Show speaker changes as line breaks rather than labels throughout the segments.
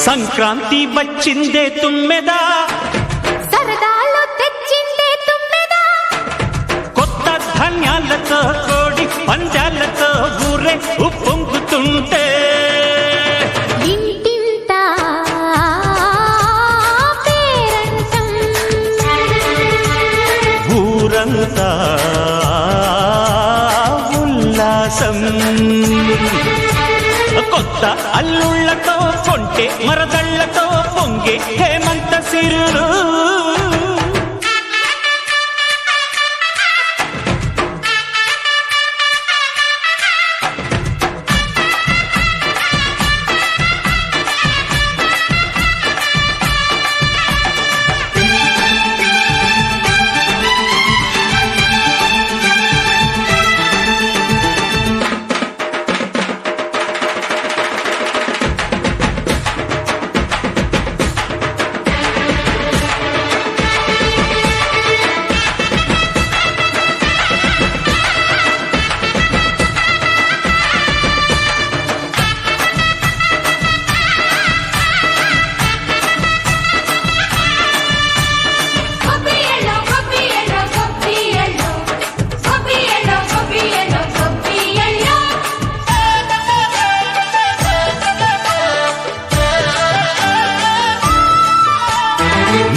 సంక్రాంతి వచ్చిందే తుమ్మెదా,
సరదాలు తెచ్చిందే తుమ్మెదా,
కొత్త ధాన్యాలతో కోడి పంజాలతో ఊరే ఉప్పొంగుతుంటే
ఇంటింట పేరంటం,
ఊరంతా ఉల్లాసం. కొత్త అల్లుళ్లతో కొంటే మరదళ్లతో పొంగే హేమంత సిరులు.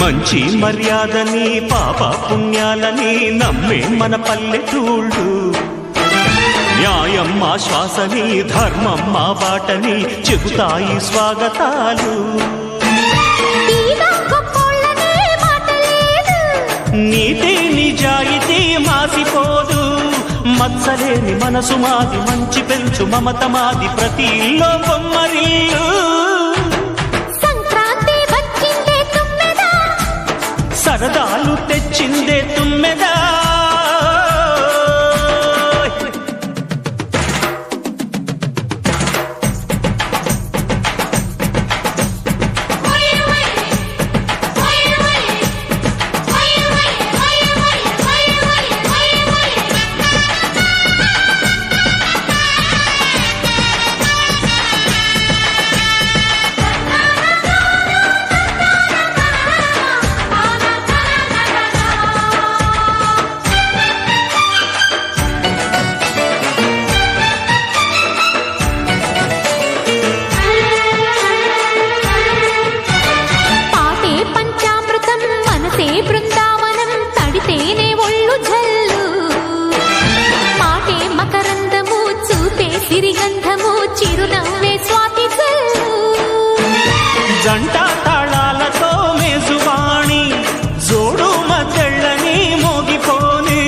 మంచి మర్యాదని పాప పుణ్యాలని నమ్మే మన పల్లెటూళ్ళు, న్యాయం మా శ్వాసని ధర్మం మా బాటని చెబుతాయి స్వాగతాలు. నీతి నిజాయితీ మాసిపోదు, మత్సలేని మనసు మాది, మంచి పెంచు మమత మాది, ప్రతి ఇల్లో బొమ్మరిల్లు. సరదాలు తెచ్చిందే తుమ్మెదా,
బృందావనం తడితేనే ఒళ్ళు జల్లు, మాటే మకరందము చూపే సిరిగంధము చిరునవ్వే స్వాతి జల్లు.
జంట తాళాలతో మేజువాణి జోడు మద్దెళ్ళని మోగిపోని,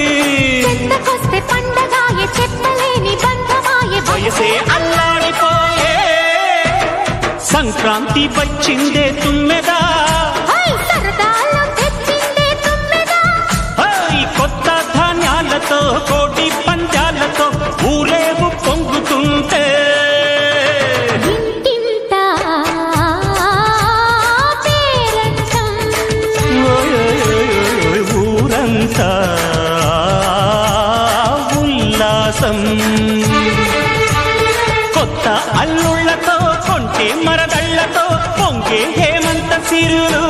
చెత్తకొస్తే పండగాయే చెప్పలేని బంధమాయే,
వయసే అల్లాడిపోయే. సంక్రాంతి వచ్చిందే తుమ్మెదా, కోటి పంజాలతో ఊరేగు పొంగుతుంటే
ఇంటింట పేరంటం,
ఊరంతా ఉల్లాసం. కొత్త అల్లుళ్లతో కొంటే మరదళ్లతో పొంగే హేమంత సిరులు.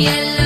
Yellow.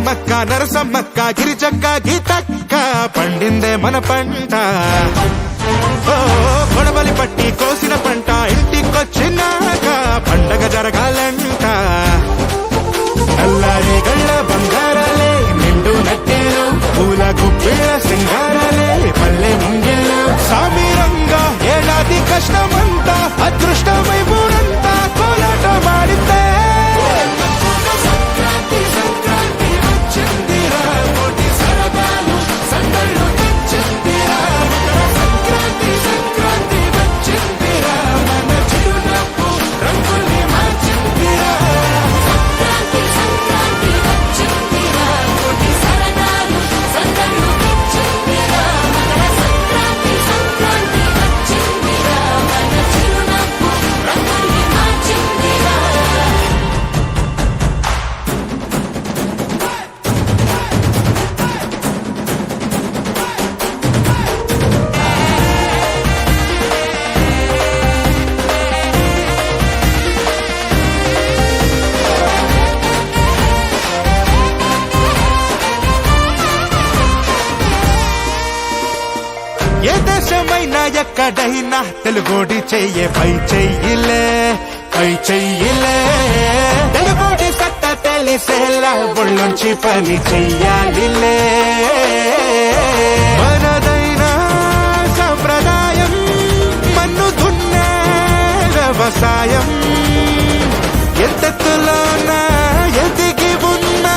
సమ్మక్క నరసమ్మక్క గిరిజక్క గీతక్క పండిందే మన పంట. ఓ కొడవలి పట్టి కోసిన పంట ఇంటికొచ్చినాక పండగ జరగాలంట. నల్లారి గళ్ళ బంగారాలే నిండు నట్టేలు పూల గుప్పిళ్ళ సింగారాలే పల్లె ముంగిళ్ళు సామీరంగా ఏడాది కష్టమంతా అదృష్టమై ఊరంతా కోలాట మాడితే ఏ దేశమైనా ఎక్కడైనా తెలుగోడి చెయ్యే పై చెయ్యిలే పై చెయ్యిలే. తెలుగోడి సత్త తెలిసేలా ఒళ్ళొంచి పని చెయ్యాలిలే. మనదైనా సంప్రదాయం మన్ను దున్నే వ్యవసాయం ఎంతెత్తులోనా ఎదిగి ఉన్నా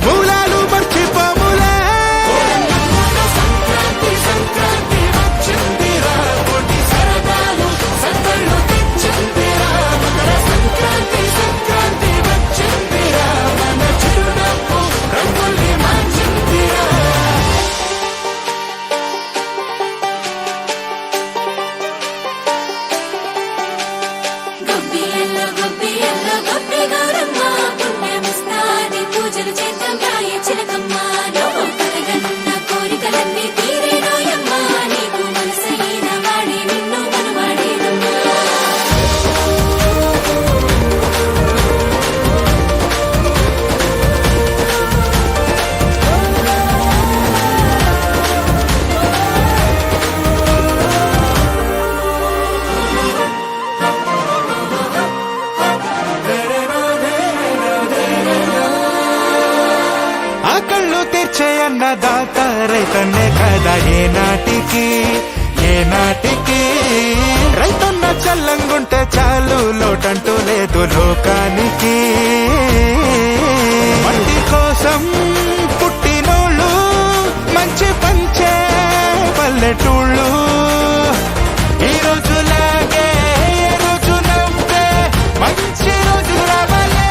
మూలాలు మర్చిపోములే. కళ్ళు తీర్చే అన్నదాత రైతన్నే కదా ఏనాటికి ఏనాటికి. రైతన్న చల్లంగుంటే చాలు లోటంటూ లేదు లోకానికి. మట్టి కోసం పుట్టినోళ్ళు మంచి పంచే పల్లెటూళ్ళు ఈ రోజులాగే ఏ రోజు నవ్వే మంచి రోజు రావాలే.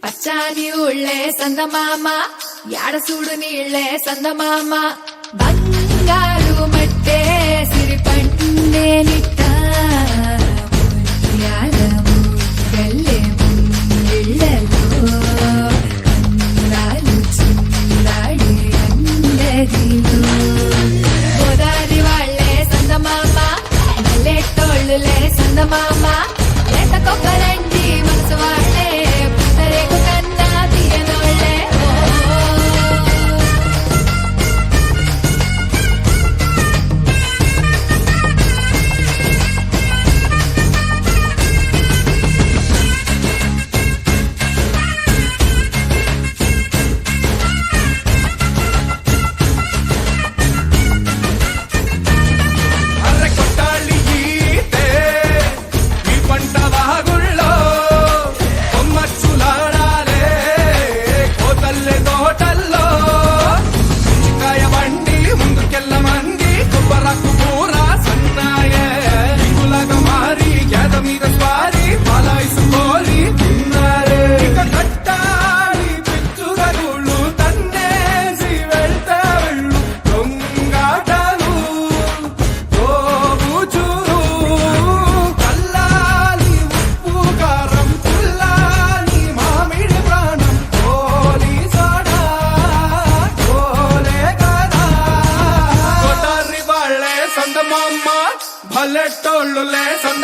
పచ్చాని ఉళ్ళే సందమామ యాడ చూడు నీళ్ళే సందమామ బంగారు మట్టే సిరి పండే నిట్ట ముత్యాలము గల్లె ముంగిళ్ళలో అందాలు చిందాడే అందరిలో గోదారి వాళ్ళే సందమామ మల్లెట్టోళ్ళులే సందమామ లేత కొబ్బరండి మనసు వాళ్ళే పుట్టరేకు కన్నా తీయనోళ్ళే.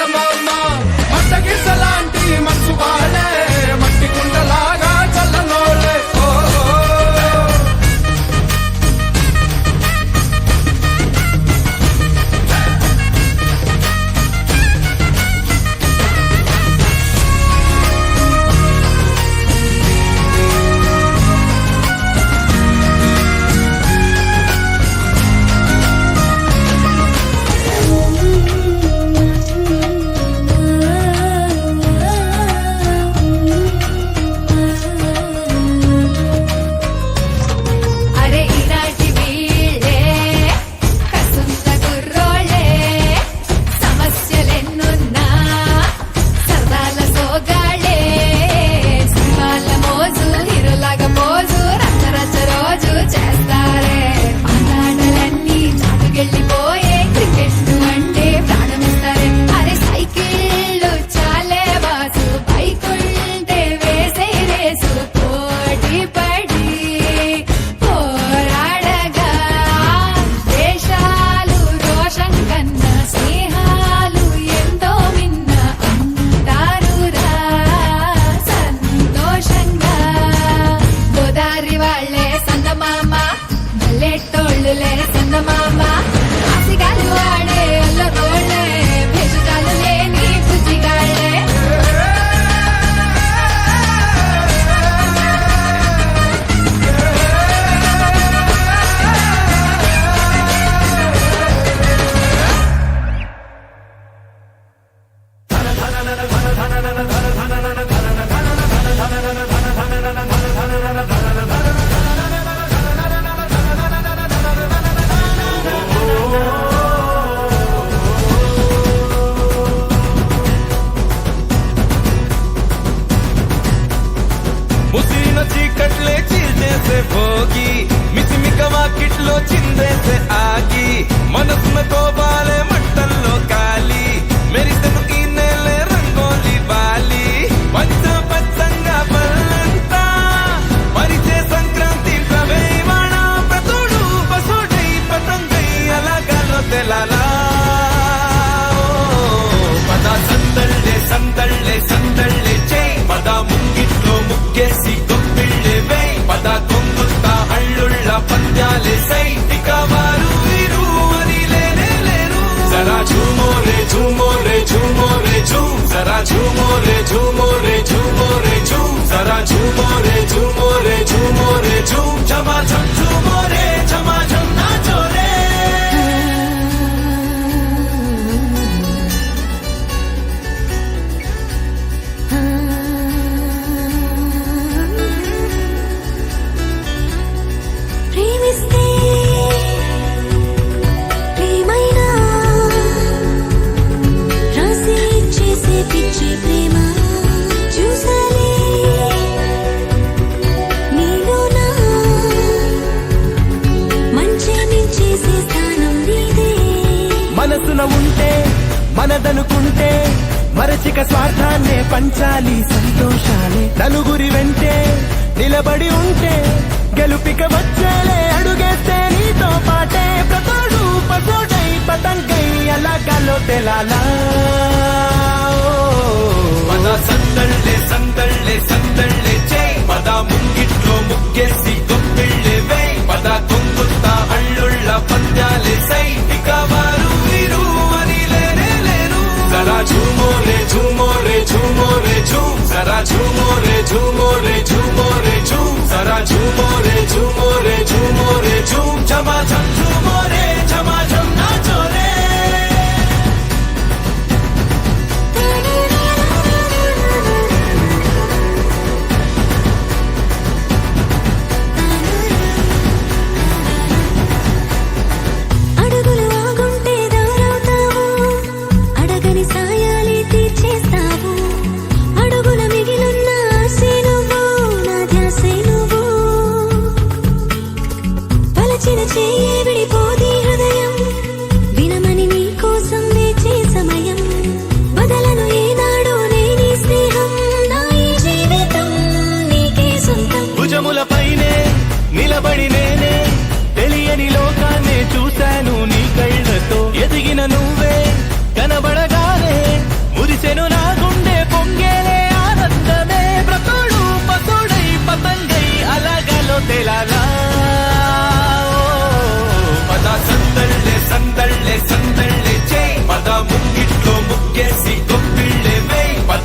చందమామ మట్టగిసలాంటి మనసు వాళ్ళే మట్టి కుండలాగా చల్లనోళ్ళే ఓ
అరే ఈనాటి వీళ్ళే కసుంత గుర్రోళ్ళే సమస్యలెన్నున్నా సరదాల సోగాళ్ళే సినిమాల మోజు హీరోలాగా మోజు రచ్చరచ్చ రోజు చేస్తారే మాట్లాడలన్నీ చాటుకెళ్ళిపోయే క్రికెట్ అంటే ప్రాణమిస్తారే అరే సైకిళ్ళు చాలే బాసు బైకుంటే వేసే రేసు పోటీ పడి పోరాడగా దేశాలు రోషం కన్నా స్నేహాలు ఎంతో మిన్న అంటారురా సంతోషంగా గోదారి వాళ్ళే సందమామ మల్లెట్టోళ్ళులే సందమామ ఆసిగాలు వాడే అల్లరోళ్ళే భేషజాలు లేని బుజ్జిగాళ్ళే
ముసిన చీకట్లే చీల్చేసే భోగి మిసిమిక వాకిట్లో చిందేసే ఆగి మనసున కోపాలే మంటల్లో కాలి మెరిసెను ఈ నేలే రంగోలి బాలి పచ్చ పచ్చంగా పల్లంతా పరిచే సంక్రాంతి ప్రవేవాణ ప్రతుడు పసుడై పతంగై అలాగాలో తెలాలా పద సందళ్ళే సందళ్ళే సందళ్ళే చే పద ముంగిట్లో ముగ్గేసి గొప్పిళ్ళే వై పద కొంగుత్తా అళ్ళుళ్ళ పంద్యాలే సై ఇక వారు వీరు అని లేనే లేరు జరా ఝూమో రే ఝూమో రే ఝూమో రే ఝూమ్ జరా ఝూమో రే ఝూమో రే ఝూమో రే ఝూమ్ జరా ఝూమో రే ఝూమో రే ఝూమో రే ఝూమ్ ఝమా ఝమ్ ఝూమో రే ఝమా ఝమ్ నాచో రే
ప్రేమిస్తే ప్రేమైనా రాసి చేసే పిచ్చి ప్రేమ చూసాలే నీలోనా మంచిని చేసే స్థానం నీదే
మనసున ఉంటే మనదనుకుంటే మరచిక స్వార్థాన్నే పంచాలి సంతోషాలే నలుగురి వెంటే నిలబడి ఉంటే గెలుపిక వచ్చేలే అడుగేస్తే నీతో పాటే ప్రతోడు పతోడై పతంగై అలాగాలో తెలాలా పద సందళ్ళే సందళ్ళే సందళ్ళే చే పద ముంగిట్లో ముగ్గేసి గొప్పిళ్ళే వై పద కొంగుత్తా అళ్ళుళ్ళ పంద్యాలే సై ఇక వారు వీరు అని లేనే లేరు జరా ఝూమో రే ఝూమో రే ఝూమో రే ఝూమ్ జరా ఝూమో రే ఝూమో రే ఝూమో రే ఝూమ్ జరా ఝూమో రే ఝూమో రే ఝూమో రే ఝూమ్ ఝమా ఝమ్ ఝూమో రే ఝమా ఝమ్ నాచో రే
అడుగులు ఆగుంటే దారవుతావు అడగని సాయాలే తీర్చేస్తావు అడుగుల మిగిలున్న ఆశే నువ్వు నా ధ్యాసే నువ్వు పలచిన చేయి విడిపోది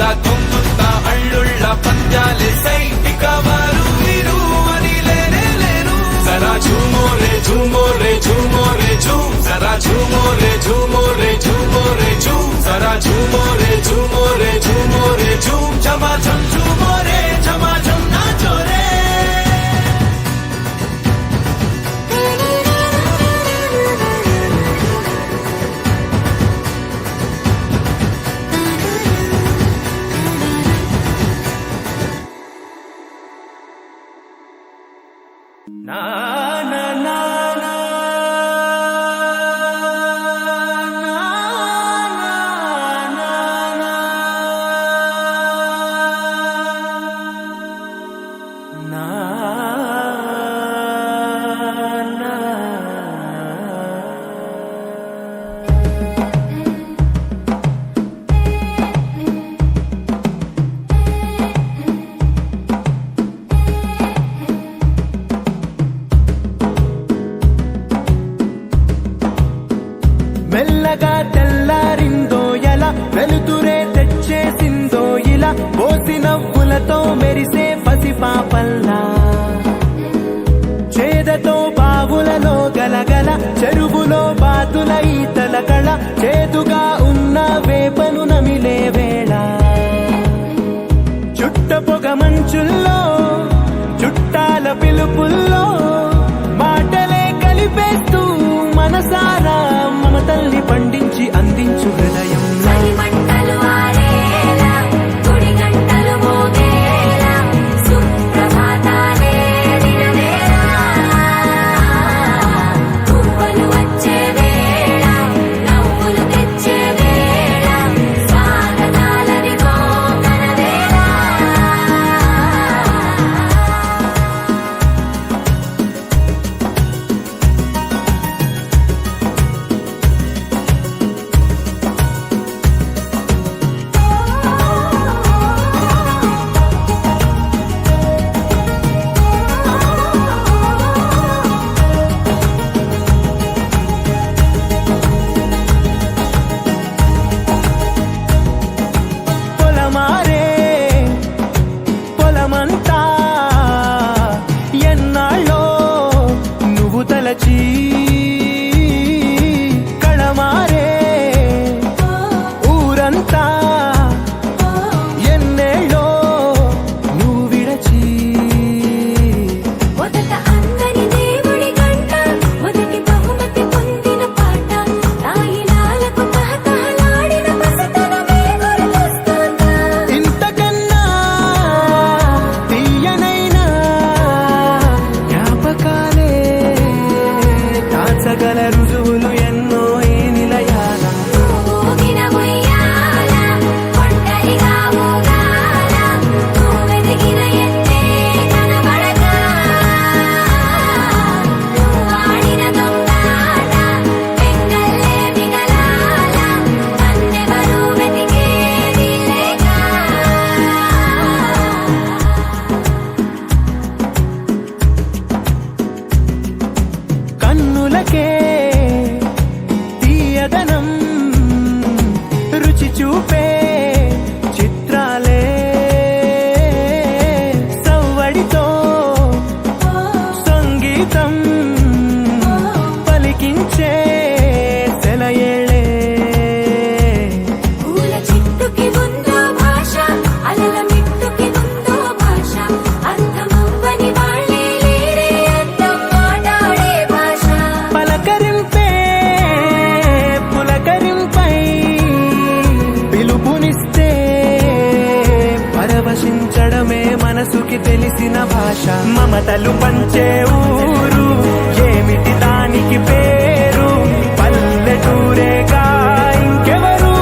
పద కొంగుతా అళ్ళుళ్ళ పంద్యాలే సై ఇక వారు వీరు అని లేనే లేరు జరా ఝూమో రే ఝూమో రే ఝూమో రే ఝూమ్ జరా ఝూమో రే ఝూమో రే ఝూమో రే ఝూమ్ జరా ఝూమో రే ఝూమో రే ఝూమో రే ఝూమ్ ఝమా ఝమ్ ఝూమో రే ఝమా ఝమ్ నాచో రే నా నా నా నా
మెల్లగా తెల్లారిందో ఎలా వెలుతురే తెచ్చేసిందో ఇలా పోసి నవ్వులతో మెరిసే పసిపాపల్లా చేదతో బావులలో గలగల చెరువులో బాతుల ఈతల కళ చేదుగా ఉన్న వేపను నమిలే వేళ చుట్ట పొగ మంచుల్లో చుట్టాల పిలుపుల్లో మాటలే కలిపేస్తూ మనసారా మమతల్ని పండించి అందించు హృదయం
మంటలు ఆడేలా గుడి గంటలు మోగేలా సుప్రభాతాలే దినవేళ పువ్వులు వచ్చే వేళ నవ్వులు తెచ్చే వేళ స్వాగతాలదిగో మన వేళ
పొలమారే పొలమంతా ఎన్నాళ్ళో నువ్వు తలచి కళమారే ఊరంతా ఎన్నేళ్ళో నువ్వు విడచి
మొదట అందని దేవుడి గంట మొదటి బహుమతి పొందిన పాట తాయిలాలకు తహతహలాడిన పసితనమే గుర్తొస్తుందా
ఇంతకన్నా తీయనైనా జ్ఞాపకాలే దాచగల రుజువులు ఎన్నో ఈ నిలయాల
ఊగిన ఉయ్యాల ఒంటరిగా ఊగాల నువ్వెదిగిన ఎత్తే కనబడక నువ్వాడిన దొంగాట పెంగల్లే మిగలాల నన్నెవరూ వెతికేది లేక
కన్నులకే తీయదనం రుచి చూపే చిత్రాలే సవ్వడితో సంగీతం పలికించే సెలయేళే
పూల చిట్టుకి ఉందో భాష అలల మిట్టుకి ఉందో భాష అర్థమవ్వని వాళ్ళే లేరే అర్థం మాట్లాడే భాష
పలకరింపే పులకరింపై పిలుపునిస్తే పరవశించడమే మనసుకి తెలిసిన భాష మమతలు పంచే ఊరు ఏమిటి దానికి పేరు పల్లెటూరేగా ఇంకెవరు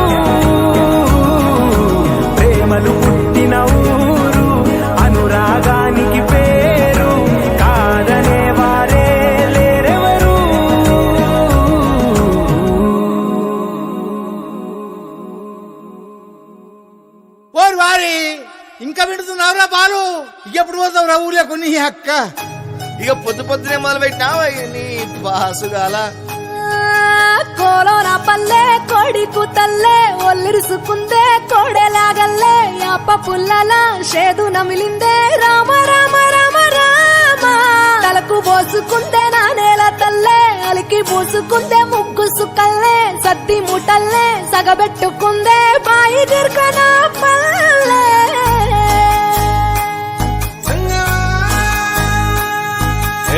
ప్రేమలు పుట్టిన ఊరు అనురాగానికి పేరు కాదనే వారే లేరెవరు
ఓరు వారి ఇంకా వింటున్నావురా బాలు ఎప్పుడు పోతావురా ఊళ్ళో కొన్ని అక్క
ఇక పొద్దు పొద్దునే మొదలు పెట్టినావా నీ బాసుగాల
కోలోన పల్లె కోడి కూతల్లే ఒల్లిరుసుకుందే కోడెలా సాగల్లే యాప పుల్లల షేదు నమిలిందే రామ రామ రామ రామ తలకు పోసుకుందే నా నేల తల్లే అలికి పూసుకుందే ముగ్గు సుక్కల్లే సద్ది ముటల్లే సగబెట్టుకుందే బాయి దిర్కన పల్లె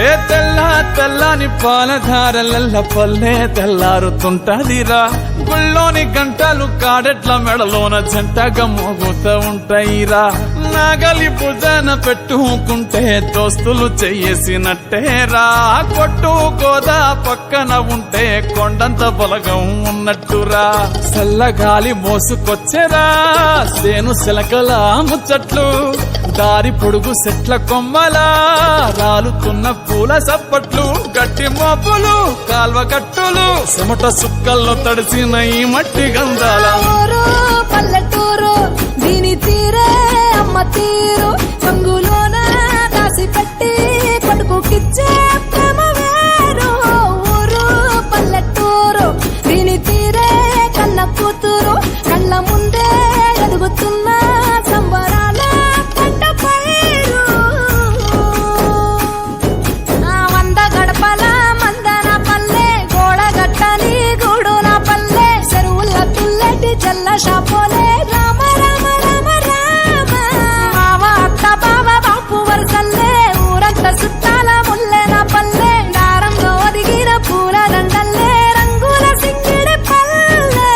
ఏ తెల్లని పాలధారలల్ల పల్లె తెల్లారుతుంటదిరా గుళ్ళోని గంటలు కాడెట్ల మెడలోన జంటగా మోగుతూ ఉంటాయిరా నాగలి భుజన పెట్టుకుంటే దోస్తులు చెయ్యేసినట్టేరా కొట్టు గోదా పక్కన ఉంటే కొండంత బలగం ఉన్నట్టురా చల్లగాలి మోసుకొచ్చెరా సేను శిలకల ముచ్చట్లు దారి పొడుగు చెట్ల కొమ్మలా రాలుతున్న పూల సప్పట్లు గట్టి మోపులు కాల్వ కట్టులు చెమట సుక్కల్లో తడిసిన ఈ మట్టి గంధాల
ఊరు పల్లెటూరు దీని తీరే అమ్మ తీరు కంగులోన దాసి పెట్టి కొడుకుకిచ్చే ప్రేమ వేరు ఊరు పల్లెటూరు దీని తీరే కన్న కూతురు కళ్ళ ముందే ఎదుగుతున్న సంబరాల పంట పైరు వంద గడపల మందన పల్లె గోడ గట్టని గూడు నా పల్లె చెరువుల తుల్లెటి జల్ల షాపోలే రామ రామ రామ రామ మావ అత్త బావ బాపు వరసల్లే ఊరంత సుట్టాల ముల్లె నా పల్లె దారంలో ఒదిగిన పూల దండల్లే రంగుల సింగిడి పల్లె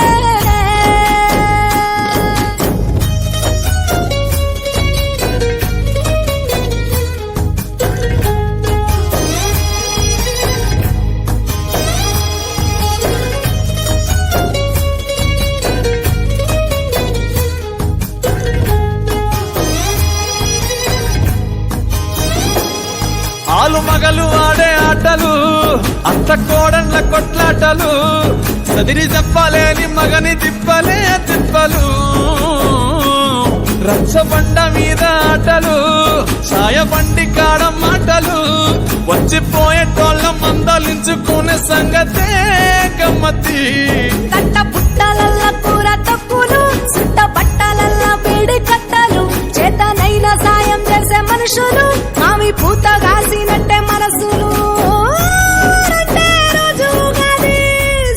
ఆలు మగలు ఆడే ఆటలు అత్త కోడళ్ళ కొట్లాటలు చదిరి చెప్పలేని మగని తిప్పలే తిప్పలు రచ్చబండ మీద ఆటలు ఛాయబండి కాడ మాటలు వచ్చిపోయేటోళ్ళ మందలించుకునే సంగతే గమ్మతి
కట్ట పుట్టలల్ల కూర తప్పులు సుట్ట బట్టలల్ల వేడి కట్టలు చేతనైన సాయం చేసే మనుషులు మామి పూత కాసినట్టే మనసులు రెండే రోజు ఉగాది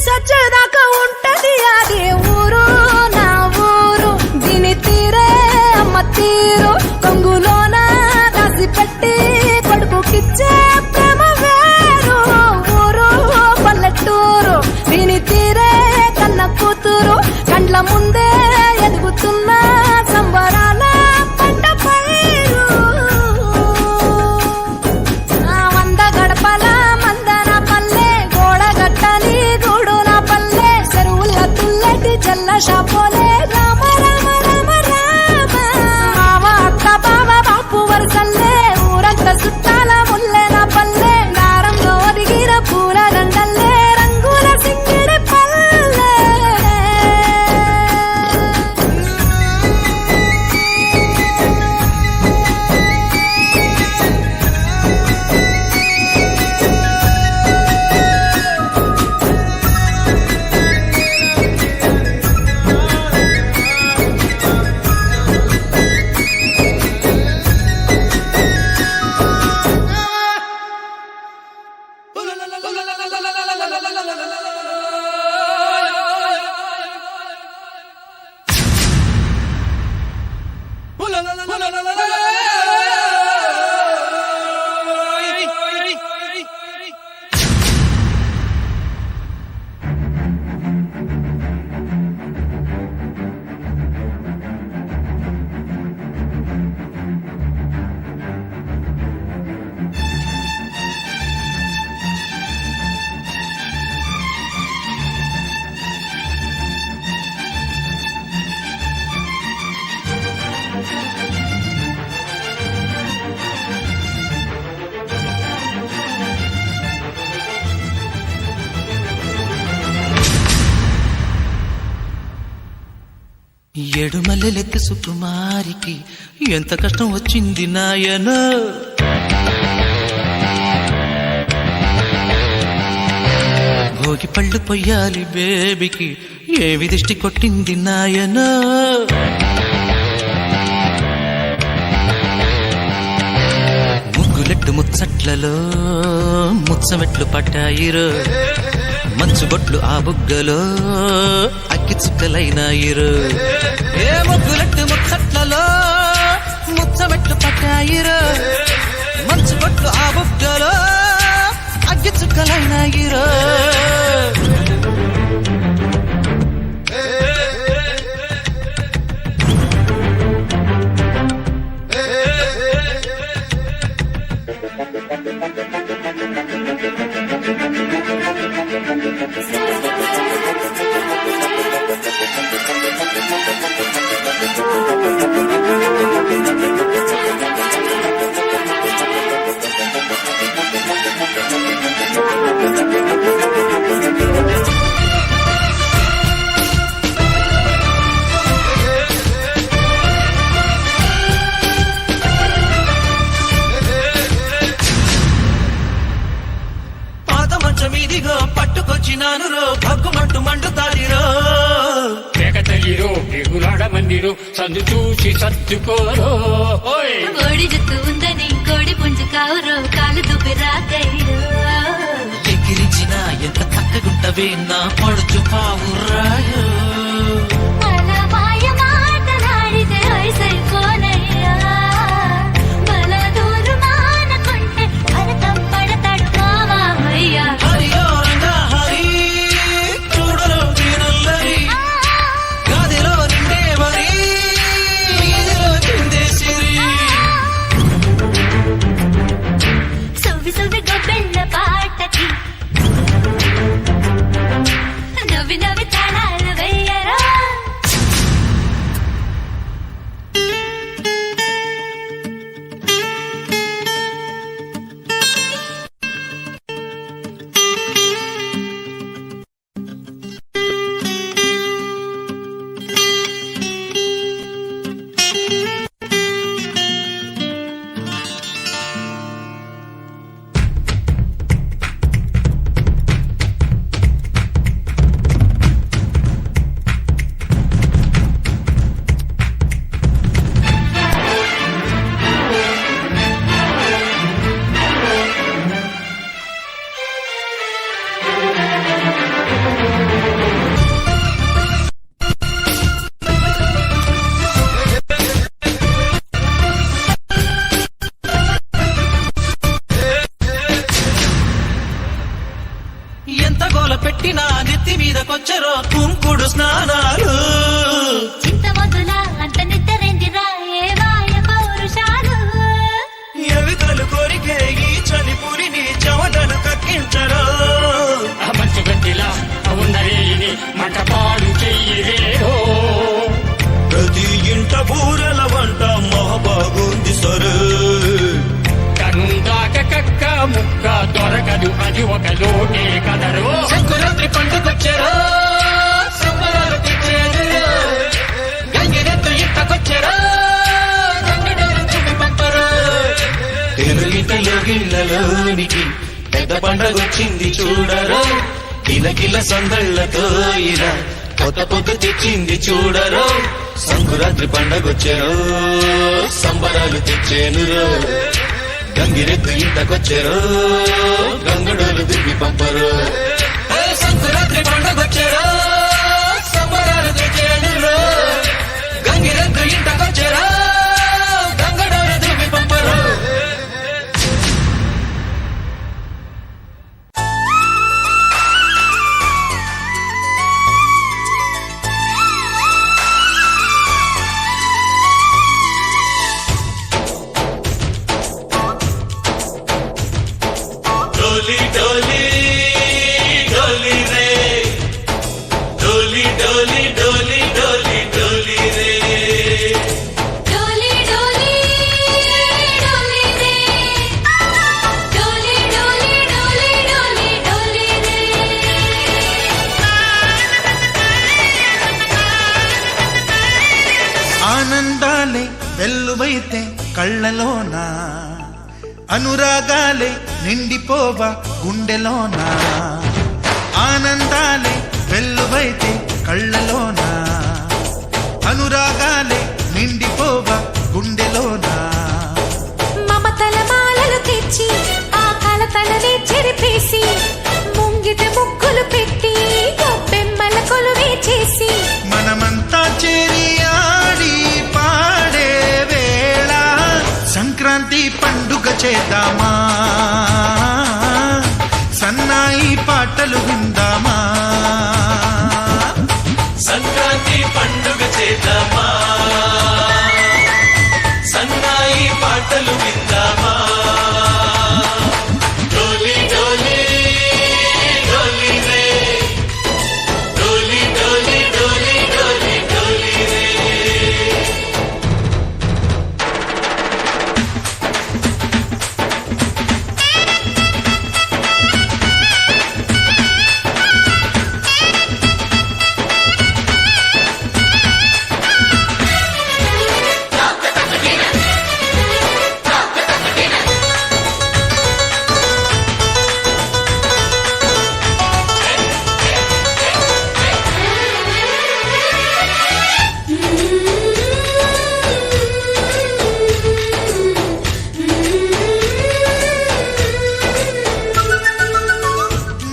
సచ్చేదాకా ఉంటది అది ఊరు నా ఊరు దీని తీరే అమ్మ తీరు కొంగులోన దాసి పెట్టి కొడుకుకిచ్చే ప్రేమ వేరు ఊరు పల్లెటూరు దీని తీరే కన్న కూతురు కండ్ల ముందే ఎదుగుతున్న సంబరాల పంట పైరు వంద గడపల మందన పల్లె గోడ గట్టని గూడు నా పల్లె చెరువుల తుల్లెటి జల్ల షాపోలే రామ రామ రామ రామ మావ అత్త బావ బాపు వరసల్లే ఊరంత సుట్టాల ముల్లె నా పల్లె దారంలో ఒదిగిన పూల దండల్లే రంగుల సింగిడి పల్లె
ఎడుమల్లెలెత్తి సుకుమారికి ఎంత కష్టం వచ్చింది నాయన భోగి పళ్ళు పొయ్యాలి బేబీకి ఏ విదిష్టి కొట్టింది నాయన
ముచ్చట్లలో ముచ్చమెట్లు పట్టాయిరో మంచు బొట్లు ఆ బుగ్గలో అగ్గి చుక్కలైనాయిరో ఏ ముగ్గులట్టు ముచ్చట్లలో ముచ్చమెట్లు పట్టాయిరో మంచు బొట్లు ఆ బుగ్గలో అగ్గి చుక్కలైనాయిరో మీదిగో పట్టుకొచ్చినాను రో భగ్గుమంటూ మండుతాడిరో
కేకతగిరో ఎగులాడ మందిరో సందు చూసి సర్దుకోరో
కోడి జుత్తు ఉందని కోడి పుంజు కావురో కాలు దుబ్బి రాకయ్యో
ఎగిరించిన ఎంత చక్కగుంటవే నా పడుచు పావురాయో
మన మాయ మాటలాడితే వయసైపోనయ్యా బల దూరు మానకుంటే భరతం పడతాడు మామయ్య
హరియో రంగా హరి చూడలో వీరుల్లరి గదిలో నిండే వరి ఇదిలో కిందే సిరి
సువ్వి సువ్వి గొబ్బెళ్ళ పాటకి నవ్వి నవ్వి తాళాలు వెయ్యరా
ఎంత గోల పెట్టినా నెత్తి మీదకొచ్చరో కుంకుడు స్నానాలు
చింత మొదల అంత నిద్రెందిరా ఏ మాయ పౌరుషాలు
ఎవికలు కోరికే ఈ చలిపురిని చెమటలు కక్కించరో
మంచు గడ్డిలా ఉన్నరేని మంటపాలు చెయ్యిరేరో
ప్రతి ఇంట బూరెల వంట మహాబాగుంది సరే
కనుందాక కక్క ముక్క దొరకదు అది ఒక లోటే కదరో
సంకురాత్రి పండుకొచ్చారో సంబరాలు తెచ్చేదిరో గంగిరెద్దు ఇంటకొచ్చారో గంగిడేరు చూపి పంపరో తెలుగింటలో గిళ్ళలోనికి పెద్ద పండగొచ్చింది చూడరో కిలకిల సందళ్లతో ఇలా కొత్త పొద్దు తెచ్చింది చూడరో సంకురాత్రి పండగొచ్చారో సంబరాలు తెచ్చేనురో గంగిరెద్దు ఇంటకొచ్చారో గంగడోలు దిగి పంపరు సంకురాత్రి పండగొచ్చారో సంబరాలు తెచ్చేనురో గంగిరెద్దు ఇంటకొచ్చారో గంగడోలు దిగి పంపరు
डोली डोली डोली रे डोली डोली डोली डोली डोली रे
డోలి డోలి డోలి రే డోలి డోలి డోలి డోలి డోలి రే
ఆనందాలే వెల్లువైతే కళ్ళలోనా అనురాగాలే నిండిపోవా గుండెలోనా ఆనందాలే వెల్లువైతే కళ్ళలోనా అనురాగాలే నిండిపోవా గుండెలోనా
మమతల మాలలు తెచ్చి ఆ మమతలనే చెరిపేసి ముంగిట ముగ్గులు పెట్టి గొప్పెమ్మల కొలువే చేసి
మనమంతా చేరి ఆడి పాడే వేళ సంక్రాంతి పండుగ చేద్దామా సన్నాయి పాటలు విందామా
సంక్రాంతి పండుగ చేద్దామా సన్నాయి పాటలు విందామా డోలి డోలి డోలి రే డోలి డోలి డోలి డోలి డోలి రే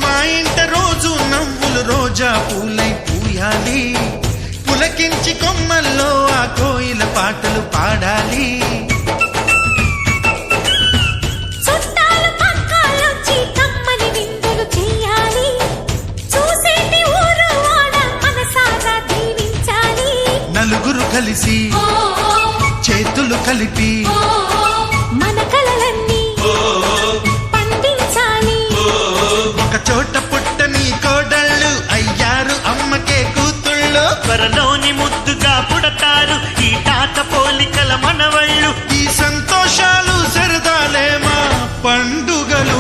మా ఇంట రోజు నవ్వులు రోజా పూలై పూయాలి పులకించి కొమ్మల్లో ఆ కోయిల పాటలు పాడాలి
చుట్టాలు పక్కాలొచ్చి కమ్మని విందులు చెయ్యాలి చూసేటి ఊరు వాడ మనసారా దీవించాలి
నలుగురు కలిసి చేతులు కలిపి
మన కలలన్నీ పండించాలి
ఒక చోట పుట్టని కోడళ్ళు అయ్యారు అమ్మకే కూతుళ్ళు
త్వరలోని ముద్దుగా పుడతారు ఈ తాత పోలికల మనవళ్ళు
ఈ సంతోషాలు సరదాలే మా పండుగలు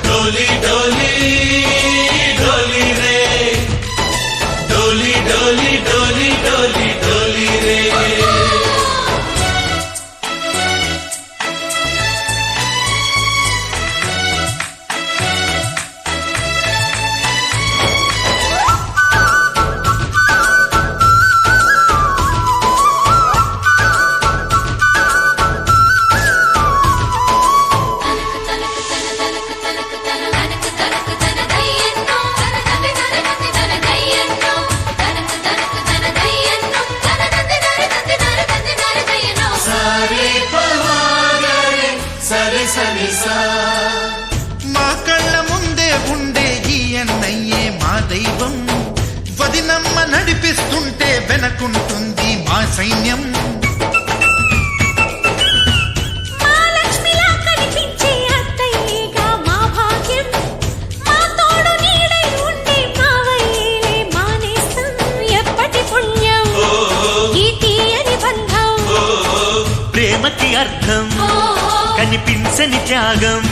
డోలి డోలి డోలి రే డోలి డోలి డోలి డోలి డోలి రే
మా కళ్ళ ముందే ఉండే ఈ అన్నయ్యే మా దైవం వదినమ్మ నడిపిస్తుంటే వెనకుంటుంది మా సైన్యం
మా లక్ష్మిలా కనిపించే అత్తయ్యేగా మా భాగ్యం మా తోడు నీడై ఉండే మావయ్యేలే మా నేస్తం ఎప్పటి పుణ్యం ఈ తీయని బంధం
ప్రేమకి అర్థం కనిపించని త్యాగం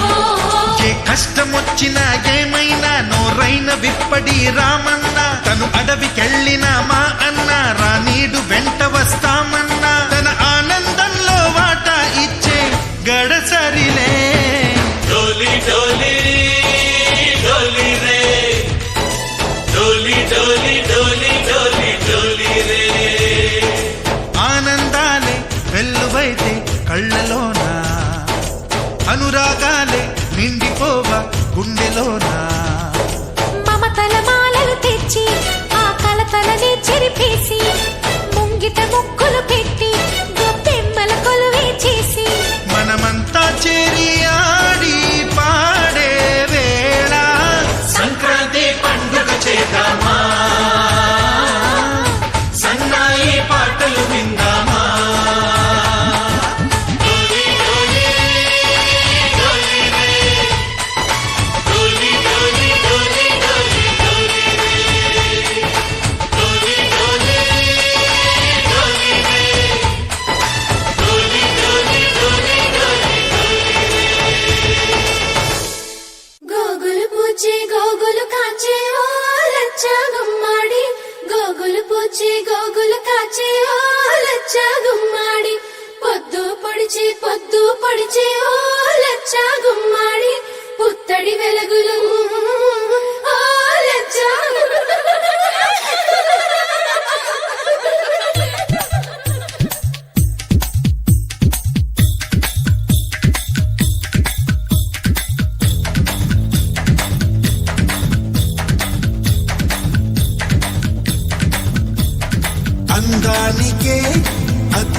ఏ కష్టం వచ్చినా ఏమైనా నోరైన విప్పడి రామన్న తను అడవికెళ్ళిన మా అన్న రానీడు వెంట వస్తామన్నా తన ఆనందంలో వాటా ఇచ్చే గడసరిలే
డోలి డోలి డోలి రే డోలి డోలి డోలి డోలి డోలి రే
ఆనందాలే వెల్లువైతే కళ్ళలోన అనురాగాలే నిండిపోవా గుండెలోనా
మమతల మాలలు తెచ్చి ఆ కలతలని చెరిపేసి ముంగిట ముగ్గులు పెట్టి గొప్పెమ్మల కొలువే చేసి
మనమంతా చేరి ఆడి పాడే వేళ
సంక్రాంతి పండుగ చేద్దామా సన్నాయి పాటలు విందామా డోలి డోలి డోలి రే డోలి డోలి డోలి డోలి డోలి రే డోలి డోలి డోలి రే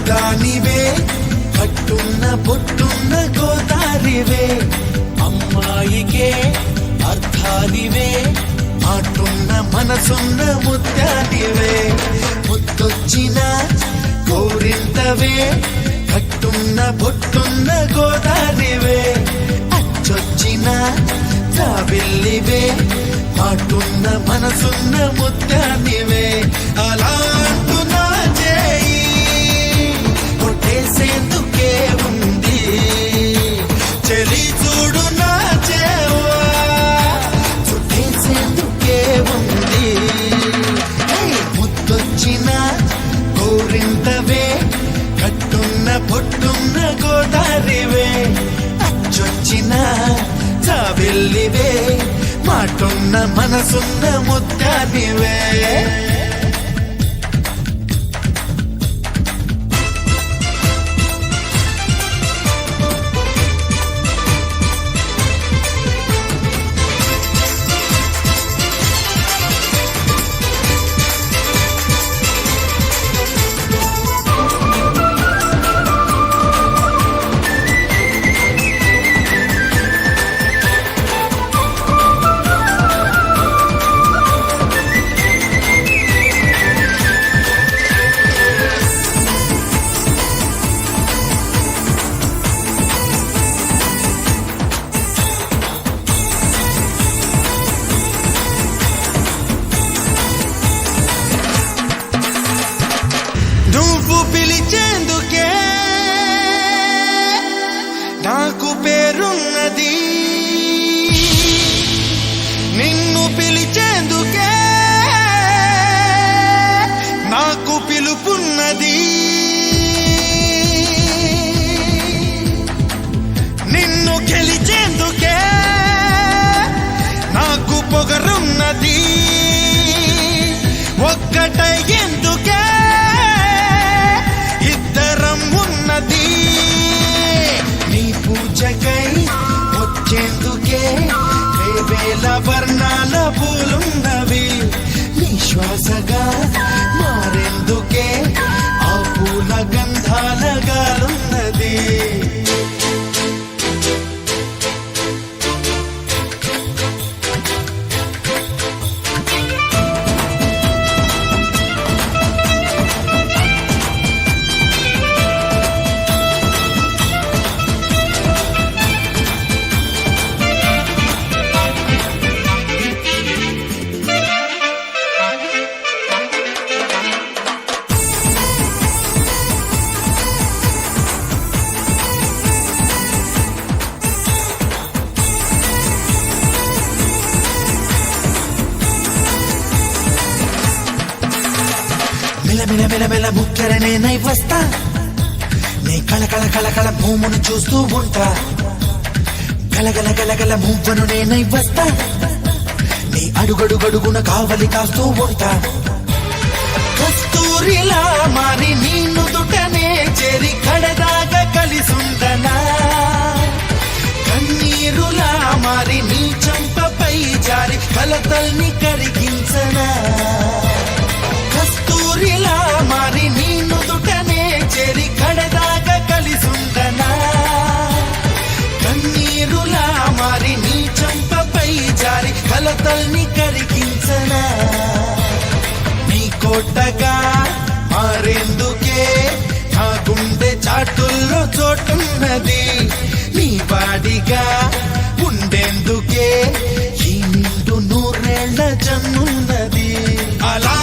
దానివే కట్టున్న పొట్టున్న గోదారివే అమ్మాయికే అర్థానివే మాటున్న మనసున్న ముత్యానివే ముత్తొచ్చిన కోరింతవే కట్టున్న పొట్టున్న గోదారివే అచ్చొచ్చిన జాబిల్లివే మాటున్న మనసున్న ముత్యానివే అలాంటు నా చేయి కొట్టేసేందుకే ఉంది చెలి చూడు నా చేవా చుట్టేసేందుకే ఉంది ముత్తొచ్చిన కోరింతవే కట్టున్న పొట్టున్న గోదారివే అచ్చొచ్చిన జాబిల్లివే మాటున్న మనసున్న ముత్యానివే నువ్వు పిలిచేందుకే నాకు పేరున్నది నిన్ను పిలిచేందుకే నాకు పిలుపున్నది నిన్ను గెలిచేందుకే నాకు పొగరున్నది ఒక్కటయ్యేందుకే ఉన్నది నీ పూజకై వచ్చేందుకే వేవేల వర్ణాల పూలున్నవి నీ శ్వాసగా మారేందుకే ఆ పూల గంధాల గాలున్నది మెల ముక్కరనే నై వస్తా నీ కళకళ కళకళ భూమును చూస్తూ ఉంటా గలగల గలగల మువ్వను నేనై వస్తా నీ అడుగడుగడుగున కావలి కాస్తూ ఉంటా కస్తూరిలా మారి నీ నుదుటనే చేరి కడదాగా కలిసుందనా కన్నీరులా మారి నీ చంపపై జారి కలతల్ని కరిగించనా కస్తూరిలా మారి నీ నుదుటనే చేరి కడదాగా కలిసుందనా కన్నీరులా మారి నీ చంపపై జారి కలతల్ని కరిగించనా నీ కోటగా మారేందుకే నా గుండె చాటుల్లో చోటున్నది నీ వాడిగా ఉండేందుకే ఈ నిండు నూరేళ్ల జన్మున్నది అలా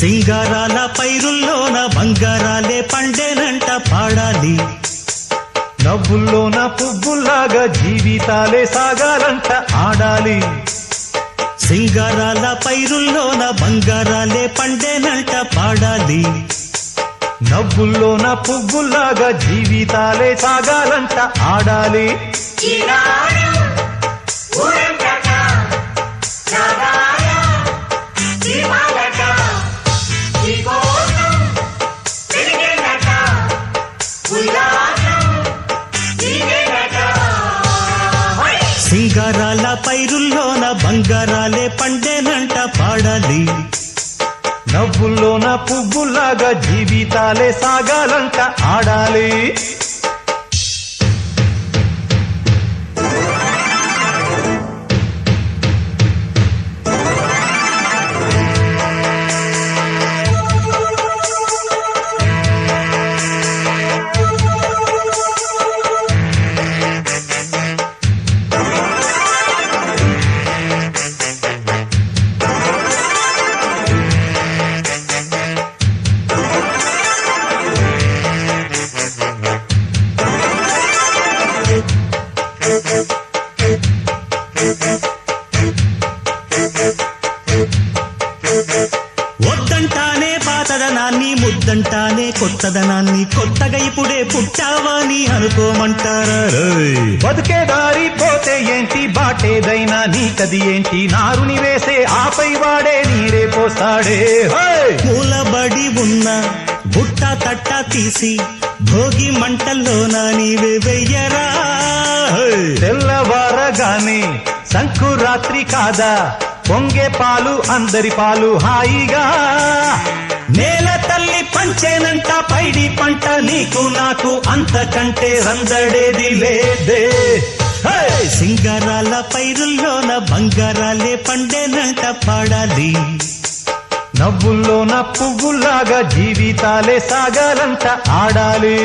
సింగారాల పైరుల్లోన బంగారాలే పండేనంట పాడాలి.
నవ్వుల్లోన పువ్వుల్లాగా జీవితాలే సాగాలంట ఆడాలి.
సింగారాల పైరుల్లోన బంగారాలే పండేనంట పాడాలి.
నవ్వుల్లోన పువ్వుల్లాగా జీవితాలే సాగాలంట ఆడాలి.
సింగారాల పైరుల్లోన బంగారాలే పండేనంట పాడాలి.
నవ్వుల్లోన పువ్వుల్లాగా జీవితాలే సాగాలంట ఆడాలి.
వద్దంటానే పాతదనాన్ని, ముద్దంటానే కొత్తదనాన్ని, కొత్తగా ఇప్పుడే పుట్టావని అనుకోమంటారా?
బతుకే దారి పోతే ఏంటి, బాటేదైనా నీకది ఏంటి, నారుని వేసే ఆపై వాడే నీరే పోస్తాడే.
మూలబడి ఉన్న బుట్ట తట్ట తీసి భోగి మంటల్లోన నీవే వెయ్యరా.
తెల్లవారగానే సంకురాత్రి కాదా, పొంగే పాలు అందరి పాలు హాయిగా.
నేల తల్లి పంచేనంట పైడి పంట, నీకు నాకు అంతకంటే రందడేది లేదే. సింగారాల పైరుల్లోన బంగారాలే పండేనంట పాడాలి.
నవ్వుల్లోన పువ్వుల్లాగా జీవితాలే సాగాలంట ఆడాలి.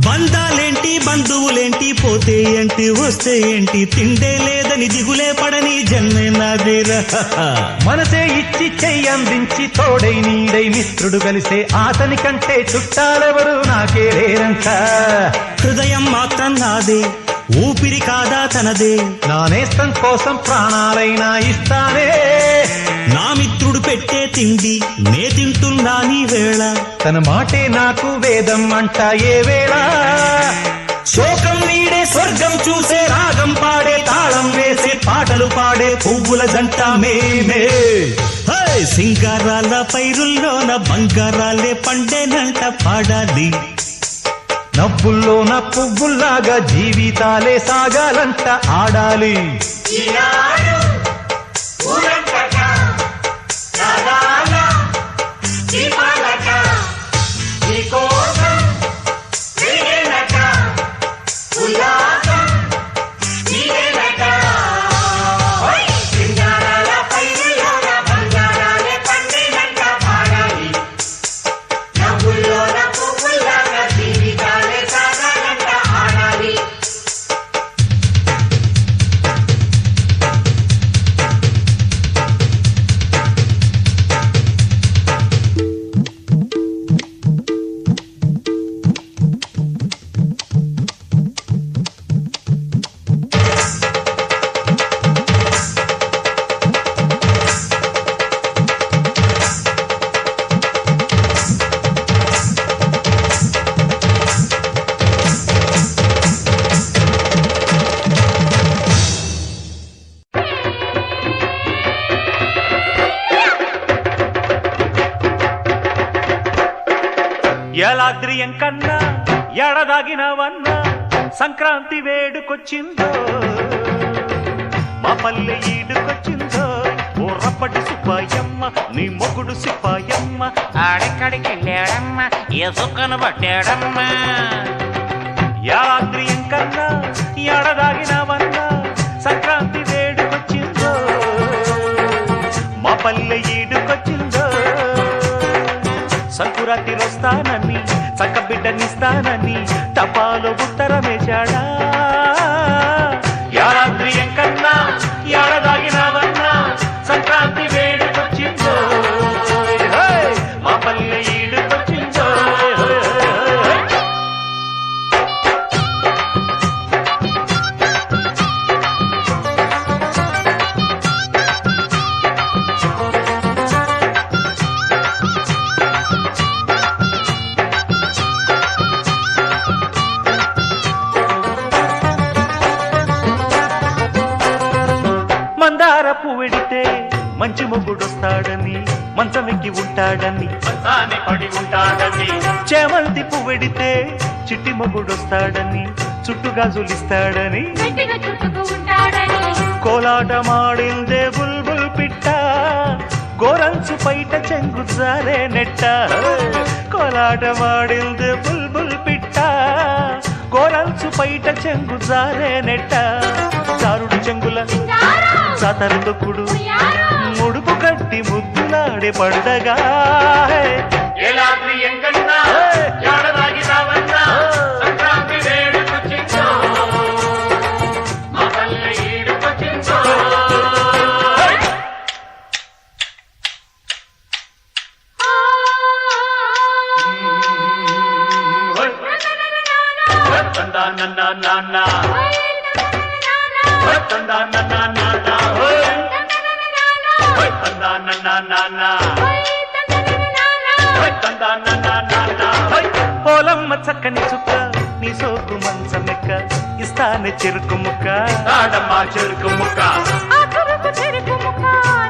బంధాలేంటి బంధువులేంటి, పోతే ఏంటి వస్తే ఏంటి, తిండే లేదని దిగులే పడని జన్మే నాదేరా.
మనసే ఇచ్చి చెయ్యందించి తోడై నీడై మిత్రుడు కలిసే అతని కంటే చుట్టాలెవరు నాకే లేరంట.
హృదయం మాత్రం నాదే, ఊపిరి కాదా తనదే,
నా నేస్తం కోసం ప్రాణాలైనా ఇస్తానే.
నా మిత్రుడు పెట్టే తిండి నే తింటున్నా నీ వేళ,
తన మాటే నాకు వేదం అంట ఏ వేళ.
శోకం నీడే స్వర్గం చూసే రాగం పాడే, తాళం వేసే పాటలు పాడే పువ్వుల జంట మేమే. సింగారాల పైరుల్లోన బంగారాలే పండేనంట పాడాలి.
నవ్వుల్లోన పువ్వుల్లాగా జీవితాలే సాగాలంట ఆడాలి.
ఏలాద్రి ఎంకన్నా ఎడదాగినవన్నా సంక్రాంతి వేడుకొచ్చిందో మా పల్లె ఈడుకొచ్చిందో ఓ రప్పటి సుబ్బాయమ్మ నీ మొగుడు సిప్పాయమ్మ
ఆడెక్కడికి వెళ్ళాడమ్మ ఎసుకను పట్టాడమ్మ
యాద్రి ఎంకన్నా ఎడదాగినవన్నా సంక్రాంతి వేడుకొచ్చిందో మా పల్లె ఈడుకొచ్చిందో సంకురాతి వస్తానని చక్క బిడ్డనిస్తానని తపాలో ఉత్తరమేశాడా యాద్రి ఎంకన్నా ఎడదాగినవన్నా సంక్రాంతి వేడుకొచ్చిందో మా పల్లె ఈడుకొచ్చిందో మందార పువ్వెడితే మంచి మొగుడొస్తాడని మంచమెక్కి ఉంటాడని మంచాన్ని పడి ఉంటాడని చేమంతి పువ్వెడితే చిట్టి మొగుడొస్తాడని చుట్టుగాజులిస్తాడని
గట్టిగా చుట్టుకు ఉంటాడని
కోలాటమాడిందే బుల్బుల్ పిట్ట గోరంచు పైట చెంగుజారే నెట్ట కోలాటమాడిందే బుల్బుల్ పిట్ట గోరంచు పైట చెంగుజారే నెట్ట జారుడు చెంగుల సాతరు తొక్కుడు ముడుపు కట్టి ముద్దులాడే పడదగా పోలమ్మ చక్కని చుక్క నీ సోకు మంచమెక్క ఇస్తానే చెరుకు ముక్క ఆడమ్మా చెరుకు ముక్క
ఆ తురుకు చెరుకు ముక్క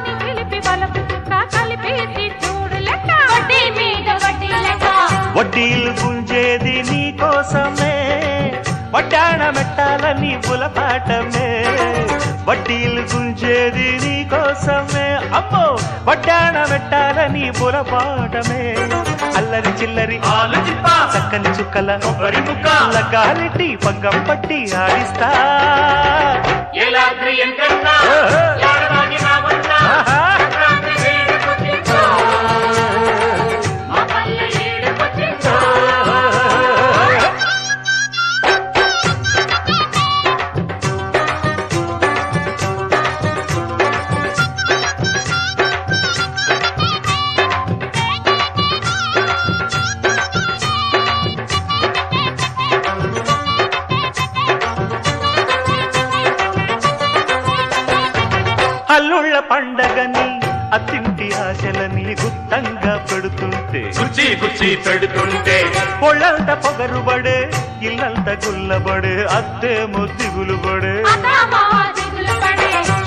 నీ చిలిపి బలపు చుక్క కలిపేసి చూడు లెక్క వడ్డీ మీద వడ్డీ లెక్క
వడ్డీలు గుంజేది నీ కోసమే వడ్డాణ మెట్టాలని పులపాటమే వడ్డీలు గుంజేది నీ కోసమే అమ్మో వడ్డాణ మెట్టాలని పులపాటమే అల్లరి చిల్లరి చక్కని చుక్కల గాలిటి పగ్గం పట్టి ఆడిస్తా అల్లుళ్ళ పండగని అత్తింటి ఆశలని గుత్తంగా పెడుతుంటే
కుర్చీ పెడుతుంటే
పొళ్ళంత పొగరుబడే ఇల్లంత గుల్లబడే అత్తేమో దిగులుబడే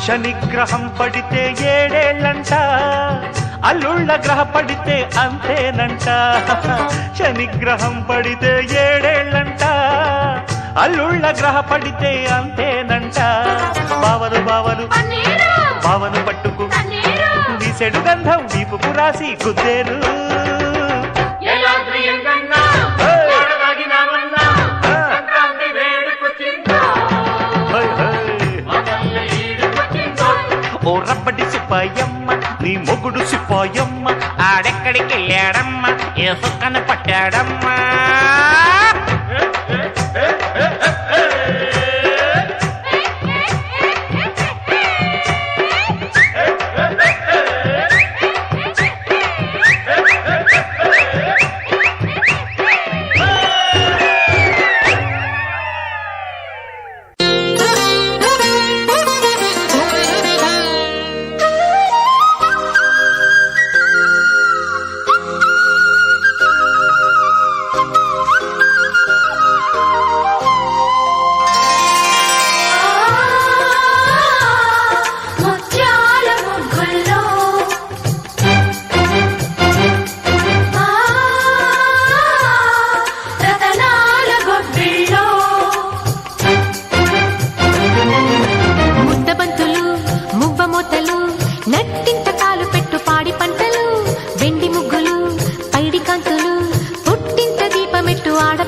శనిగ్రహం పడితే ఏడేళ్ళంట అల్లుళ్ళ గ్రహ పడితే అంతేనంట శనిగ్రహం పడితే ఏడేళ్ళంట అల్లుళ్ళ గ్రహ పడితే అంతేనంట బావలు బావను పట్టుకు వీసెడు గంధం వీపుకు రాసి గుద్దేరు ఓ రబ్బటి సిప్పాయమ్మ నీ మొగుడు సిప్పాయమ్మ
ఆడెక్కడికి వెళ్ళాడమ్మ ఎసుకను పట్టాడమ్మా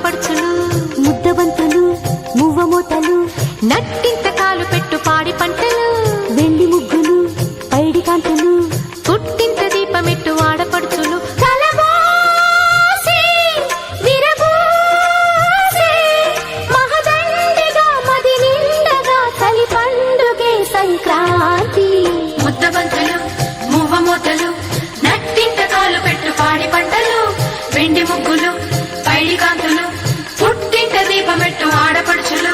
ఆడపడుచులు ముద్దబంతులు మువ్వమూతలు నట్టింత కాలు పెట్టు పాడి పంటలు వెండి ముగ్గులు పైడి కాంతులు పుట్టింత దీపమెట్టు ఆడపడుచులు కలబోసి విరబోసి మహదండిగా మది నిండగా చలి పండుగే సంక్రాంతి ముద్దబంతులు మువ్వమూతలు నట్టింత కాలు పెట్టు పాడి పంటలు వెండి ముగ్గులు పైడి కాంతులు పుట్టింట దీపమెట్టు ఆడపడుచులు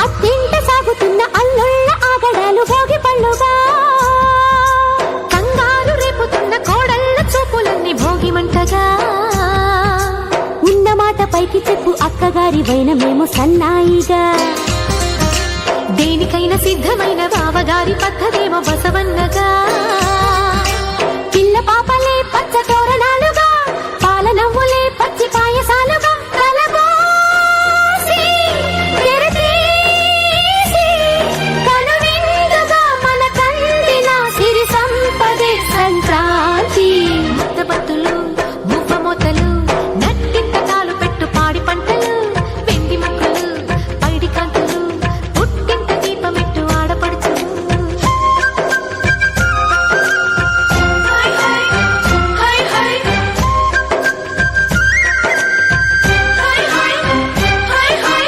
అత్తింట సాగుతున్న అల్లుళ్ళ ఆగడాలు భోగి పళ్ళుగా కంగారు రేపుతున్న కోడళ్ళ చూపులన్నీ భోగి మంటగా ఉన్న మాట పైకి చెప్పు అక్కగారి వైన మేము సన్నాయిగా దేనికైనా సిద్ధమైన బావగారి పక్కదేమో బసవన్నగా పిల్ల పాపలే పచ్చ తోరణాలుగా పాల నవ్వులే పచ్చి పాయసాలుగా కలబోసి తెరతీసి కనువిందుగా మన కందిన సిరి సంపదే సంక్రాంతి ముద్దబత్తులు మువ్వమూతలు నట్టింత కాలు పెట్టు పాడి పంటలు వెండి ముక్కలు పైడి కాంతులు పుట్టింత దీపమెట్టు ఆడపడుచులు high high high high high high high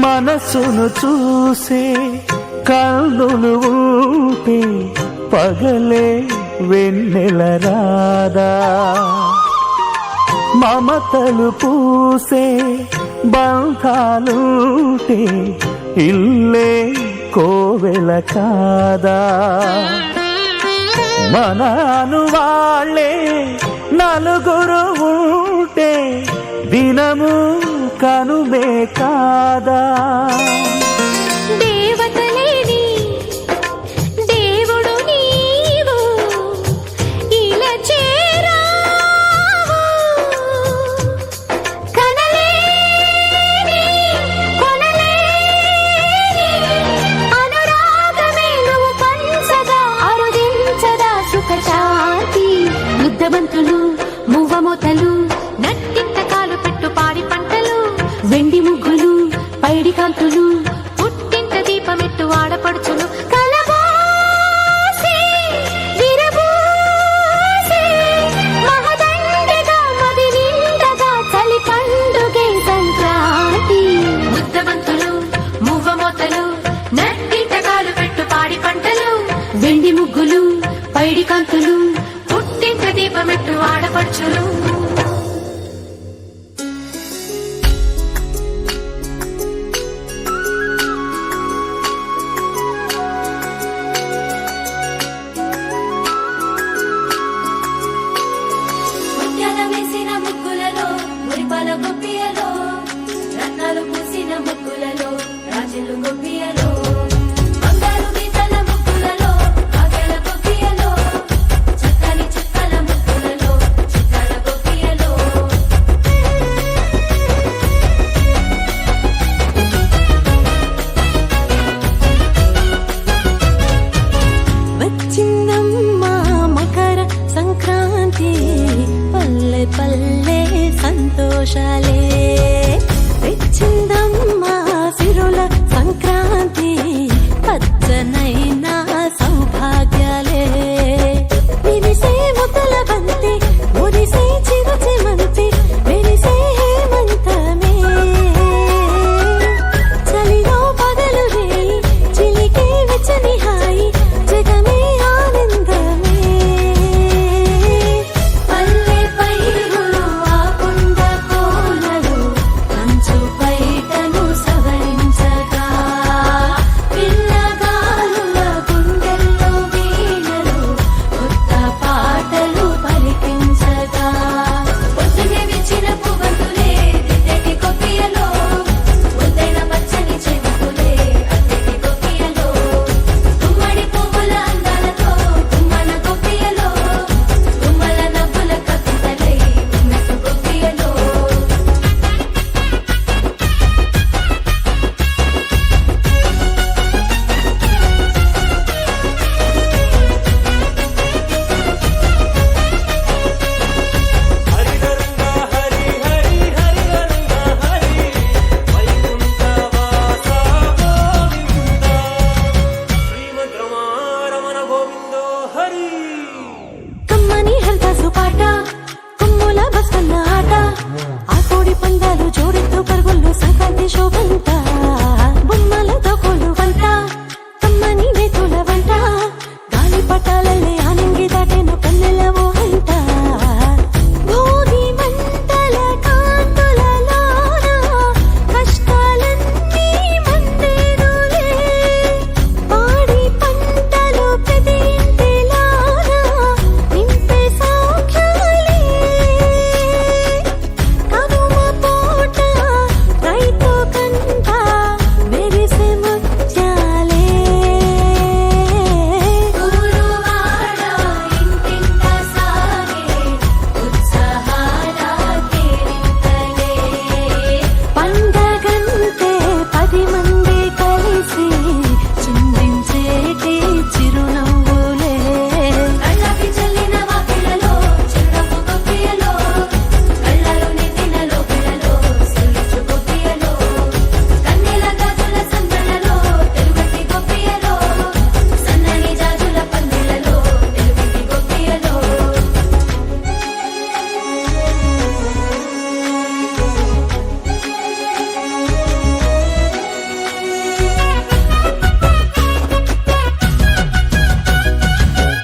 మనసును చూసే కన్నులు ఊపే పగలే వెన్నెల రాదా మమతలు పూసే బంధాలుంటే ఇల్లే కోవెల కాదా మనను వాళ్ళే నలుగురు ఉంటే దినము కనుమే కాదా
దేవతలేని దేవుడు నీవు ఇలా చేరావు కనలేని కొనలేని అనురాగమే నువ్వు పంచగా అరుదించదా సుఖశాంతి ముద్దబంతులు మువ్వమూతలు నట్టింత కాలు పెట్టు పాడి పంటలు వెండి ముగ్గులు పైడి కాంతులు పుట్టింట దీపమెట్టు ఆడపడుచులు కలబోసి విరబోసి మహదండిగా మది నిండగా చలి పండుగే సంక్రాంతి ముద్దబంతులు మువ్వమూతలు నట్టింట కాలు పెట్టు పాడి పంటలు వెండి ముగ్గులు పైడి కాంతులు పుట్టింట దీపమెట్టు ఆడపడుచులు ముత్యాల వేసిన ముగ్గులలో మురిపాల గొప్పియలో రత్నాలు పూసిన ముగ్గులలో రాజులు గొప్పియలో బంగారు గీతల ముగ్గులలో కావ్యాల గొప్పియలో చక్కని చుక్కల ముగ్గులలో చిత్రాల గొప్పియలో
వచ్చిందమ్మా మకర సంక్రాంతి పల్లె పల్లె సంతోషాలే తెచ్చిందమ్మా సిరుల సంక్రాంతి పచ్చనైన సౌభాగ్యాలే విరిసే ముద్దల బంతి మురిసే చిరుచెమంతి విరిసే హేమంతమే చలిలో పగలు రేయి చిలికే వెచ్చని హాయి జగమే ఆనందమే పల్లె పైరులు ఆ కొండ కోనలు మంచు బయట
వంట బొమ్మలతో కొలువంట కమ్మని వేతుల వంట గాలి పటాలల్లే ఆనంగి దాటెను కన్నెలవో అంట భోగి మంటల కాంతులలోన కష్టాలన్నీ మండేనులే పాడి పంటలు ప్రతి ఇంటిలోన నింపే సౌఖ్యాలే కనుమ పూట రైతు కంట మెరిసే ముత్యాలే గురువాడ ఇంటింట సాగే ఉత్సాహాల కేరింతలే పండగంటే 10 మంది కలిసి చిందించేటి చిరునవ్వులే కళ్ళకి చల్లిన వాకిళ్ళలో చిరునవ్వు గొప్పియలో కళ్ళలో నెత్తినలో పిల్లలో సిల్లుచు గొప్పియలో కన్నెల గాజుల సందలలో తెలుగటి గొప్పియలో సన్నని జాజుల పందిళ్ళలో తెలుగటి గొప్పియలో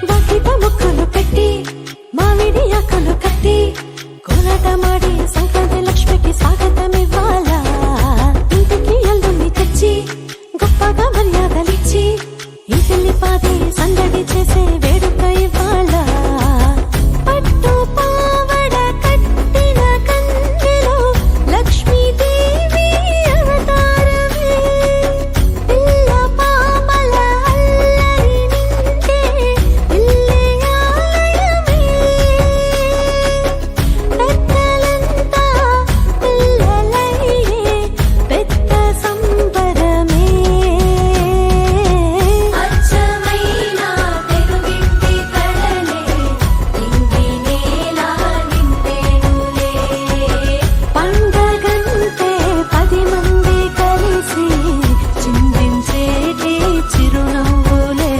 వాకిట ముక్కులు కట్టి మామిడి ఆకులు కట్టి కోలాట మాడి సంక్రాంతి లక్ష్మికి స్వాగతమివ్వాలా ఇంటికి అల్లుని తెచ్చి గొప్పగా మర్యాదలిచ్చి ఇంటిల్లి పాది సందడి చేసే వేడుక ఇవ్వాలా పట్టు పావడ కట్టిన కన్నెలో లక్ష్మీదేవి అవతారమే పిల్ల పాపల అల్లరి నింటే ఇల్లే ఆలయమే పెద్దలంతా పిల్లలయ్యే పెద్ద సంబరమే అచ్చమైన తెలుగింటి కళలే ఇంగి నేల నింపేనులే పండగంటే 10 మంది కలిసి చిందించేటి చిరునవ్వులే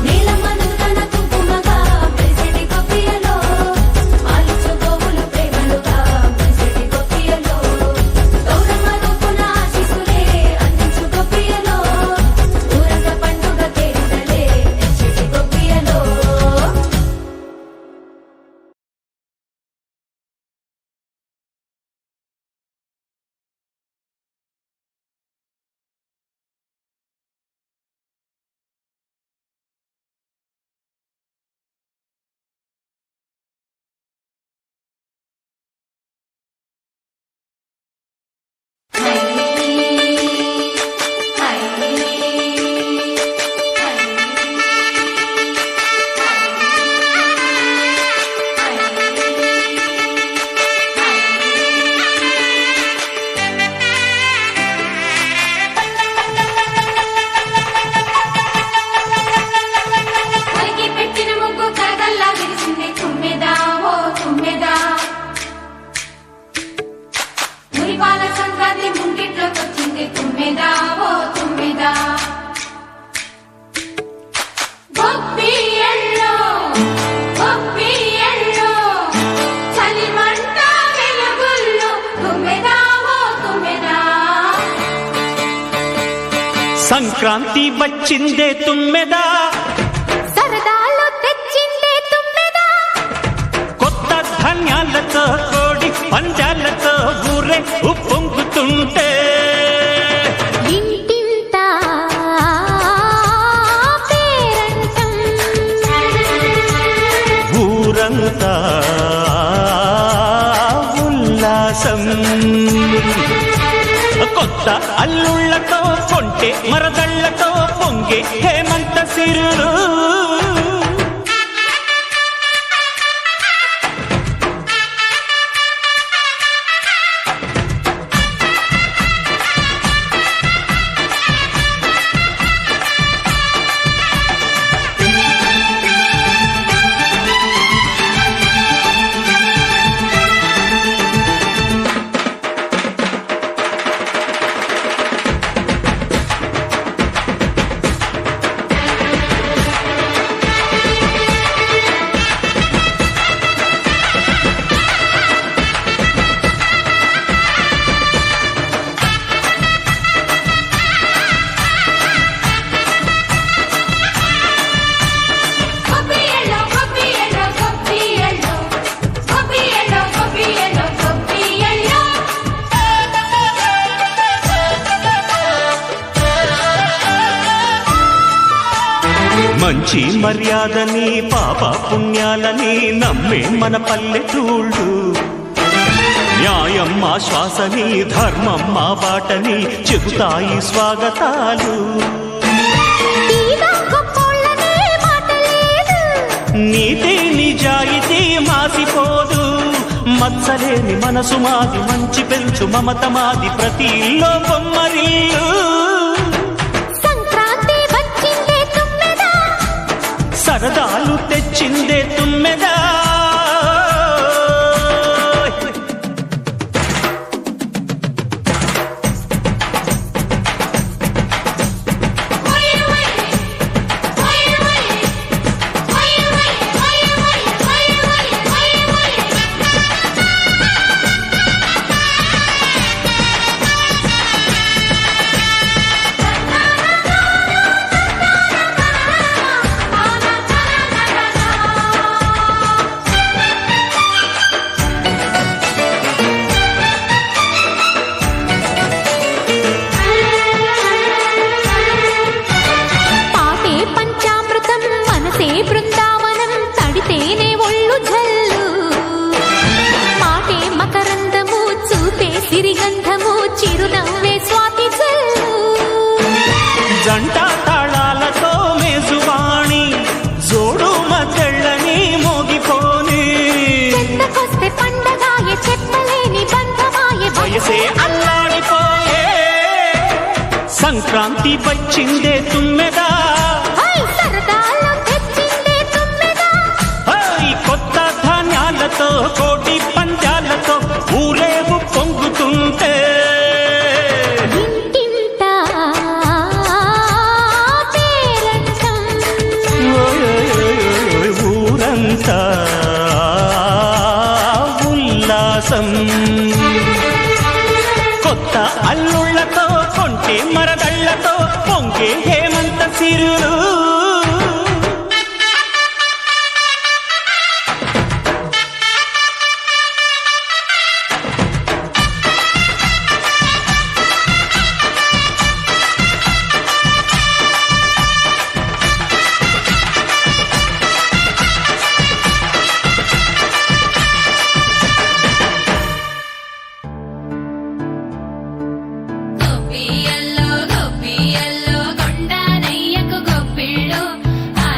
నీలమ్మను తన కుంకుమగా మెరిసెటి గొప్పియలో పాలించు గోవులు ప్రేమలుగా మెరిసెటి గొప్పియలో గౌరమ్మ గొప్పున ఆశీసులే అందించు గొప్పియలో ఊరంగ పండుగ కేరింతలే తెచ్చెటి గొప్పియలో కలిగి పెట్టిన ముగ్గు కరగల్లా విరిసింది తుమ్మెదా ఓ తుమ్మెదా మురిపాల సంక్రాంతి ముంగిట్లోకొచ్చింది తుమ్మెదా ఓ తుమ్మెదా గొప్పియల్లో గొప్పియల్లో చలిమంట వెలుగుల్లో తుమ్మెదా ఓ తుమ్మెదా
సంక్రాంతి వచ్చిందే తుమ్మెదా
సరదాలు తెచ్చిందే తుమ్మెదా
కొత్త ధాన్యాలతో కోడి పంజాలతో ఊరే ఉప్పొంగుతుంటే
ఇంటింటా పేరంటం
ఊరంతా ఉల్లాసం కొత్త అల్లుళ్ళతో కొంటే మరదళ్ళతో పొంగే హేమంత సిరులు మంచి మర్యాదని పాప పుణ్యాలని నమ్మే మన పల్లెటూళ్ళు న్యాయం మా శ్వాసని ధర్మం మా బాటని చెబుతాయి స్వాగతాలు
తీరా గొప్పోళ్ళనే మాట లేదు.
నీతి నిజాయితీ మాసిపోదు మత్సలేని మనసు మాది మంచి పెంచు మమత మాది ప్రతి ఇల్లో బొమ్మరిల్లు
సంక్రాంతి వచ్చిందే తుమ్మెదా,
సరదాలు తెచ్చిందే తుమ్మెదా
పాటే పంచామృతం మనసే బృందావనం తడితేనే ఒళ్ళు జల్లు, పాటే మకరందము చూపే సిరిగంధము చిరునవ్వే స్వాతి జల్లు.
జంట తాళాలతో మేజువాణి జోడు మద్దళ్ళని మోగిపోని
చెంతకొస్తే పండగాయే చెప్పలేని బంధమాయే
వయసే అల్లాడిపోయే సంక్రాంతి వచ్చిందే తుమ్మెదా
హై సరదాలు తెచ్చిందే తుమ్మెదా,
హై కొత్త ధాన్యాలతో కోటి పంజాలతో ఊరేగు పొంగుతుంటే
ఇంటింటా పేరంటం.
ఓయ్ ఊరంతా ఉల్లాసం కొత్త అల్లుళ్ళతో కొంటే మరదళ్ళతో పొంగే హేమంత సిరులు
గొప్పియల్లో గొప్పియల్లో కొండనయ్యకు గొప్పిళ్ళు, ఆ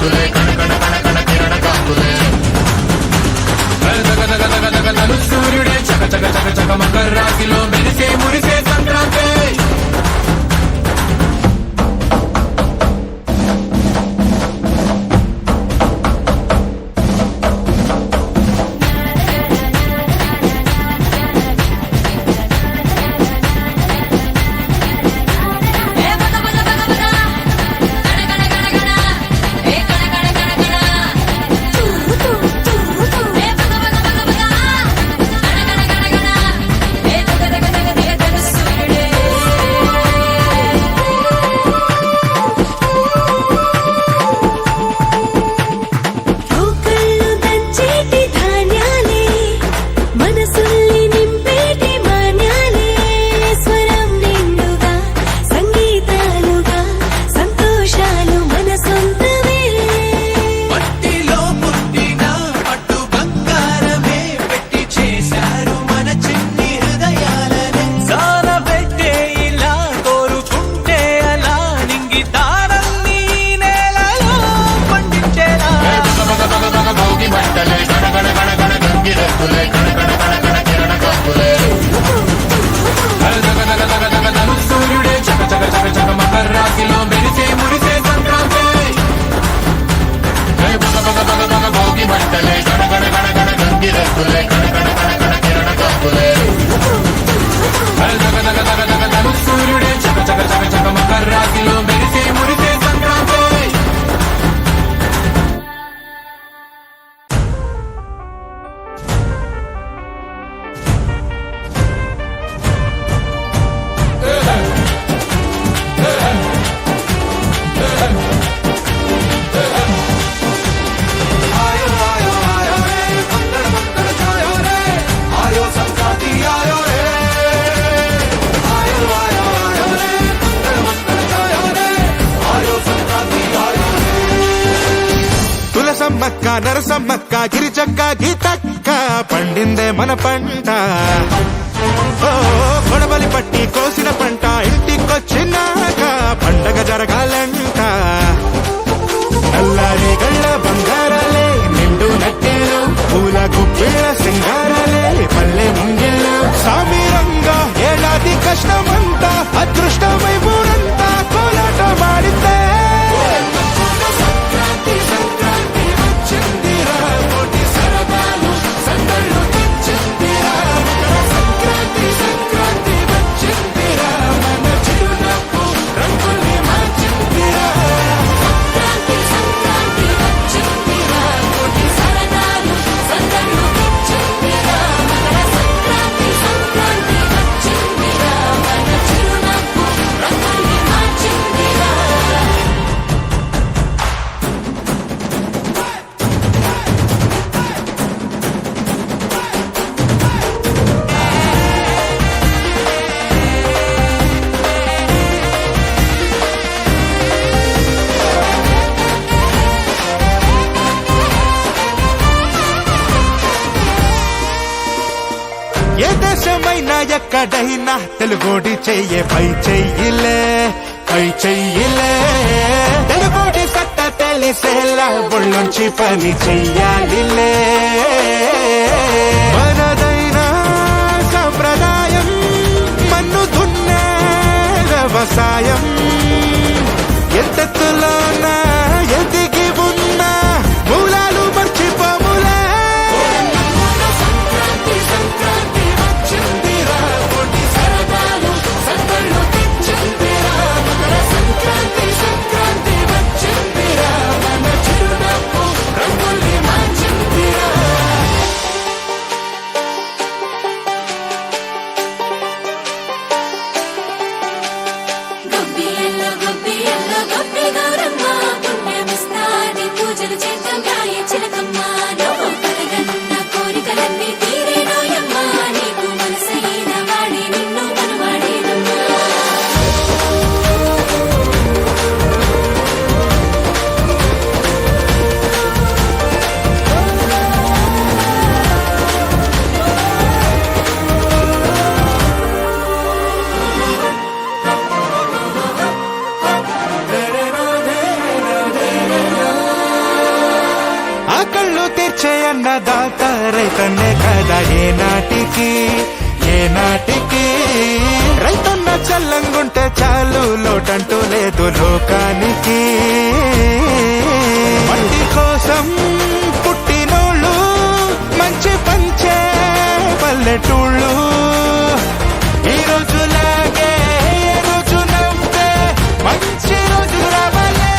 కాంతులే కణ కణ కణ కణ కిరణ కాంతులే సూర్యుడే చక చక చక చక మకర రాశిలో మెరిసే మురిసే సంక్రాంతి సూర్యుడే చక చక చక చక మకర రాశిలో మెరిసే మురిసే సంక్రాంతి బగ బగ బగ బగ భోగి మంటలే గణ గణ గణ గణ గంగిరెద్దులే కణ కణ కణ కణ కిరణ కాంతులే సూర్యుడే చక చక చక చక మకర రాశిలో మెరిసే మురిసే సంక్రాంతి
తులసమ్మక్క నరసమ్మక్క గిరిచక్క గీతక్క పండిందే మన పంట ఓ గొడవలి పట్టి కోసిన పంట ఇంటికొచ్చినాక పండగ జరగాలంట నల్లారి గళ్ళ బంగారాలే నిండు నట్టేలు పూల గుప్పిళ్ళ సింగారాలే పల్లె ముంగిళ్ళు సామీరంగా ఏడాది కష్టమంతా అదృష్టమై ఊరంతా కోలాట మాడిందే ఏ దేశమైనా ఎక్కడైనా తెలుగోడి చెయ్యే పై చెయ్యిలే పై చెయ్యిలే తెలుగోడి సట్ట తెలిసేలా ఒళ్ళొంచి పని చెయ్యాలిలే మనదైనా సంప్రదాయం మన్ను దున్నే వ్యవసాయం ఎంతెత్తులోనా ఎదిగి ఉన్నా మూలాలు మర్చిపోములే
గంభీర
నాటికి ఏనాటికి రైతన్న చల్లంగుంటే చాలు లోటంటూ లేదు లోకానికి మట్టి కోసం పుట్టినోళ్ళు మంచి పంచే పల్లెటూళ్ళు ఈ రోజులాగే ఏ రోజు నవ్వే మంచి రోజు రావాలే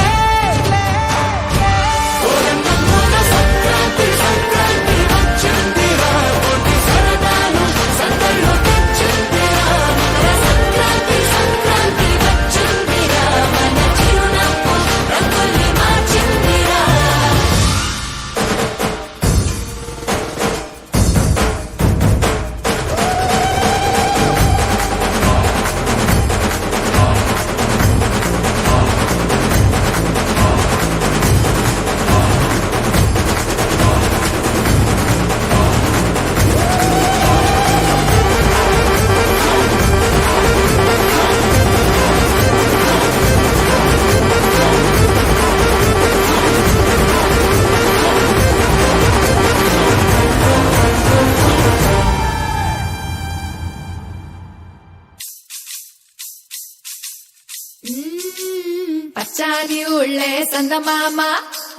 పచ్చాని ఊళ్ళే సందమామ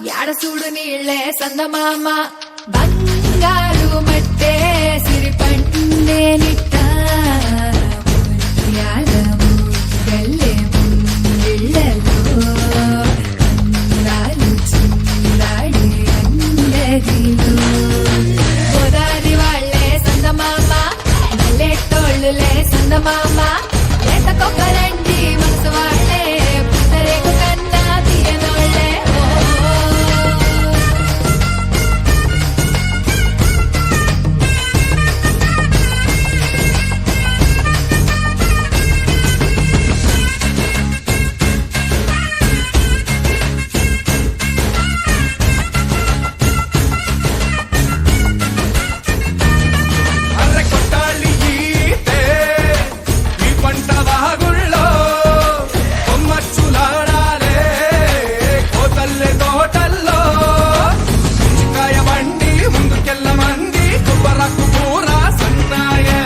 యాడ చూడు నీళ్ళే సందమామ బంగారు మట్టే సిరి పండే నిట్ట ముత్యాలము వెళ్ళేము ఇళ్ళలో అందాలు చిందాడే అందరిలో గోదారి వాళ్ళే సందమామ నల్లెట్టోళ్ళులే సందమామ లేత కొబ్బరండి మనసు వాళ్ళే పుట్టరేకు కన్నా తీయనోళ్ళే
అర్రె కొట్టాలి ఈతే ఈ పంట వాగుళ్ళో కొమ్మచ్చులాడాలే కోతల్లె తోటల్లో చికాయ బండి ముందుకెళ్ళమంది కొబ్బరకు కూర సన్నాయే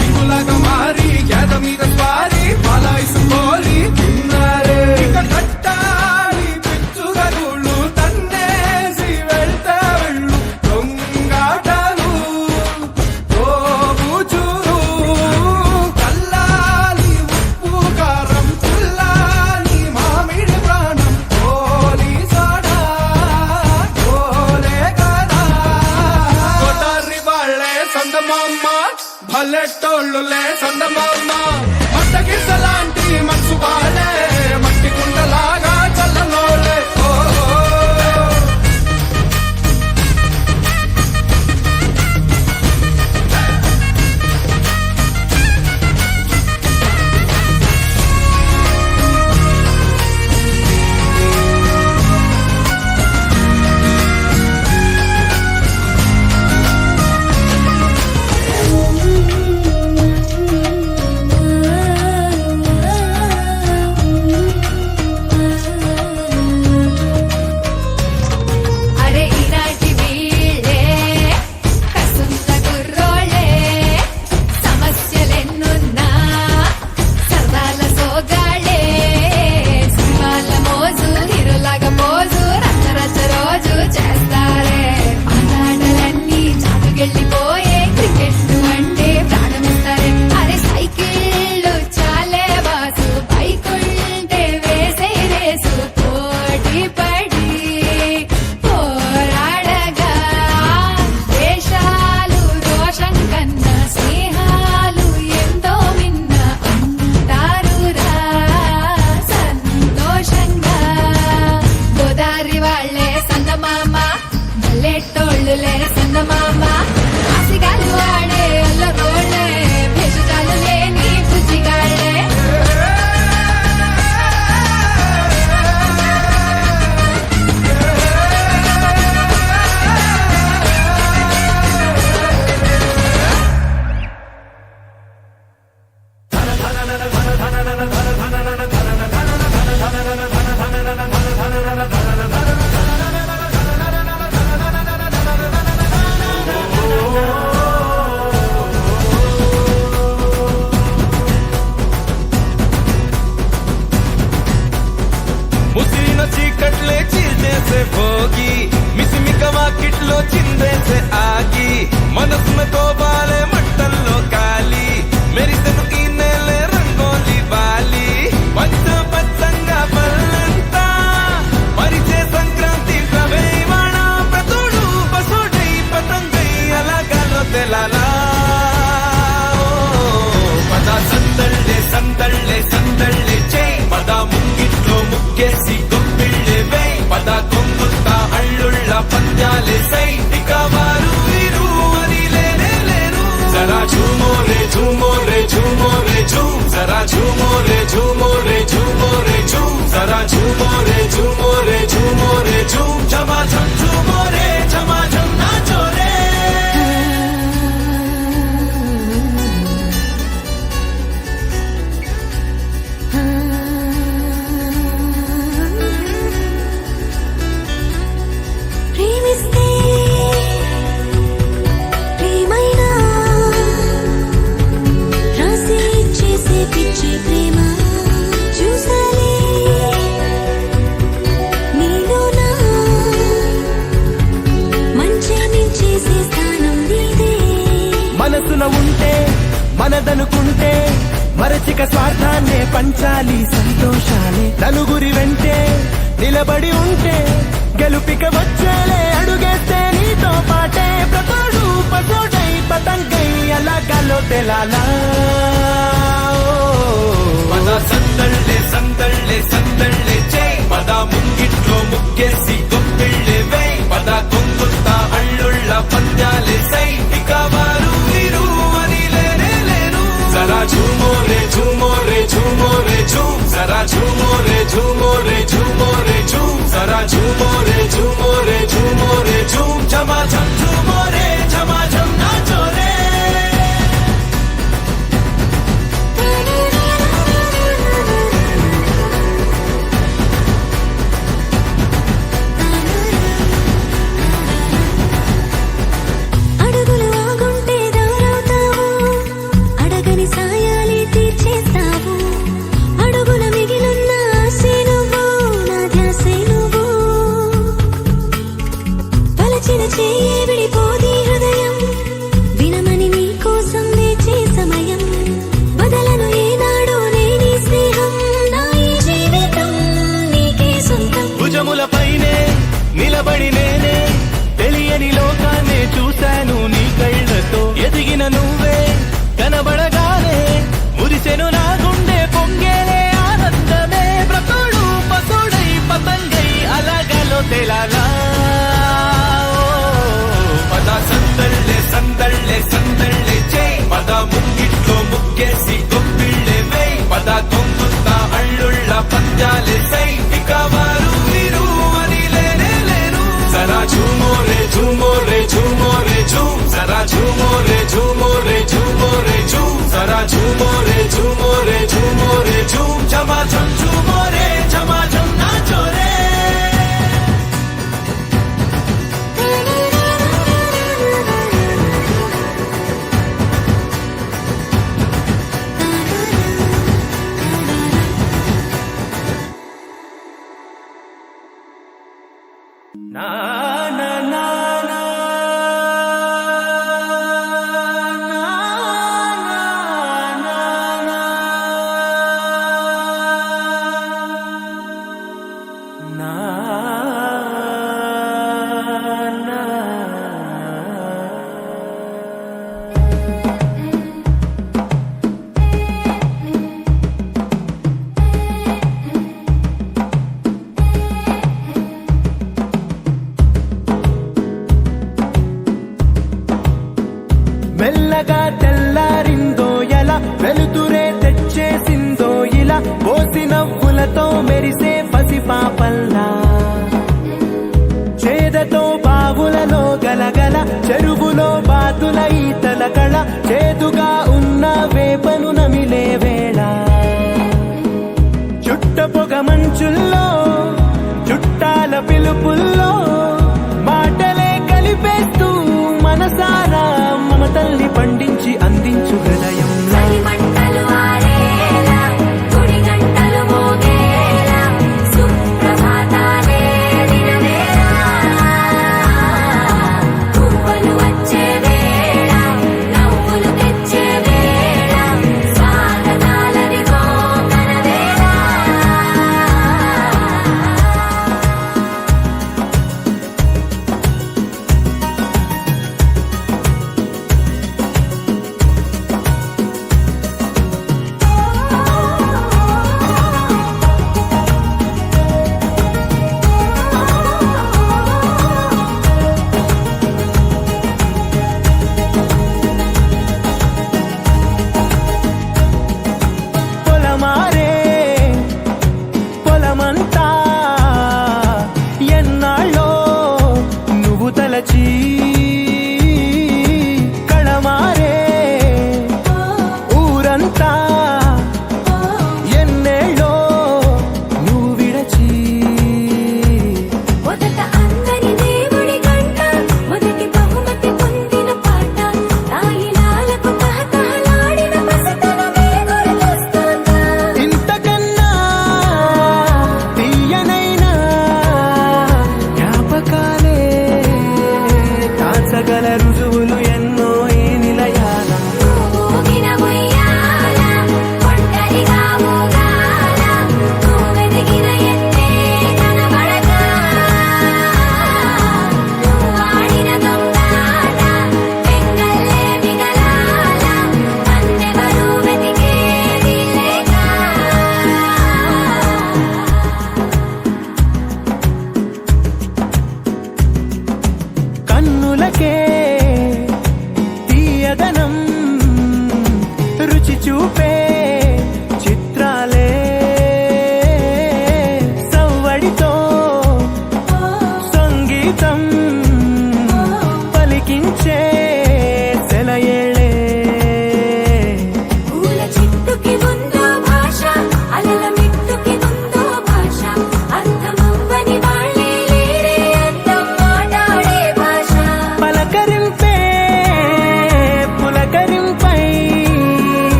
దిగులగా మారి గేద మీద స్వారి పలాయిసుకోలి తిన్నారే ఇక కట్టాలి పిచ్చుగరుళ్ళు తన్నేసి వెళ్తే వెళ్ళు దొంగాటలు చూరు కల్లాలి ఉప్పు కారం పుల్లాలి మామిడి ప్రాణం పోలీసాడా పోలే కదా కొటారి వాళ్ళే సందమామ భలెట్టోళ్ళులే సందమామ మట్టగిసలాంటి మనసు వాళ్ళే మట్టి కుండలాగా చల్లనోళ్ళే ఓ పంద్యాలే సై ఇక వారు వీరు అని లేనే లేరు జరా ఝూమో రే ఝూమో రే ఝూమో రే ఝూమ్ జరా ఝూమో రే ఝూమో రే ఝూమో రే ఝూమ్ జరా ఝూమో రే ఝూమో రే ఝూమో రే ఝూమ్ ఝమా ఝమ్ ఝూమో రే ఝమా ఝమ్ నాచో రే
ప్రేమిస్తే ప్రేమైనా రాసి చేసే పిచ్చి ప్రేమ చూసాలే నీలోనా మంచిని చేసే స్థానం నీదే
మనసున ఉంటే మనదనుకుంటే మరచిక స్వార్థాన్నే పంచాలి సంతోషాలే నలుగురి వెంటే నిలబడి ఉంటే గెలుపిక వచ్చేలే అడుగేస్తే నీతో పాటే ప్రతోడు పతోడై పతంగై అలాగాలో తెలాలా
పద సందళ్ళే సందళ్ళే సందళ్ళే చే పద ముంగిట్లో ముగ్గేసి గొప్పిళ్ళే వై పద కొంగుత్తా అళ్ళుళ్ళ పంద్యాలే సై ఇక వారు వీరు అని లేనే లేరు జరా ఝూమో రే ఝూమో రే ఝూమో రే ఝూమ్ జరా ఝూమో రే ఝూమో రే ఝూమో రే ఝూమ్ జరా ఝూమో రే ఝూమో రే ఝూమో రే ఝూమ్ ఝమా ఝమ్ ఝూమో రే ఝమా ఝమ్ నాచో రే
అడుగులు ఆగుంటే దారవుతావు అడగని సాయాలి తీర్చేస్తావు అడుగుల మిగిలిన ఆశే నువ్వు నా ధ్యాసే నువ్వు పలచిన చేయి విడిపోది హృదయం వినమని నీ కోసం వేచే సమయం బదలను ఏనాడు నేని స్నేహం నా ఈ జీవితం నీకే సొంతం
భుజములపైనే నిలబడి నేనే తెలియని లోకాన్నే చూశాను నీ కళ్ళతో ఎదిగిన నువ్వే కనబడగానే మురిసెను నా గుండె పొంగేలే ఆనందమే ప్రతోడు పతోడై పతంగై అలాగాలో తెలాలా
పద సందళ్ళే సందళ్ళే సందళ్ళే చే పద ముంగిట్లో ముగ్గేసి గొప్పిళ్ళే వై పద కొంగుత్తా అళ్ళుళ్ళ పంద్యాలే సై ఇక వారు వీరు అని లేనే లేరు జరా ఝూమో రే ఝూమో రే ఝూమో రే ఝూమ్ జరా ఝూమో రే ఝూమో రే ఝూమో రే ఝూమ్ జరా ఝూమో రే ఝూమో రే ఝూమో రే ఝూమ్ ఝమా ఝమ్ ఝూమో రే ఝమా ఝమ్ నాచో రే
నా నా నా నా మెల్లగా తెల్లారిందో ఎలా వెలుతురే తెచ్చేసిందో ఇలా పోసి నవ్వులతో మెరిసే పసిపాపల్లా చేదతో బావులలో గలగల చెరువులో బాతుల ఈతల కళ చేదుగా ఉన్న వేపను నమిలే వేళ చుట్ట పొగ మంచుల్లో చుట్టాల పిలుపుల్లో మాటలే కలిపేస్తూ మనసారా మమతల్ని పండించి అందించు హృదయం
మంటలు ఆరేలా గుడి గంటలు మోగేలా సుప్రభాత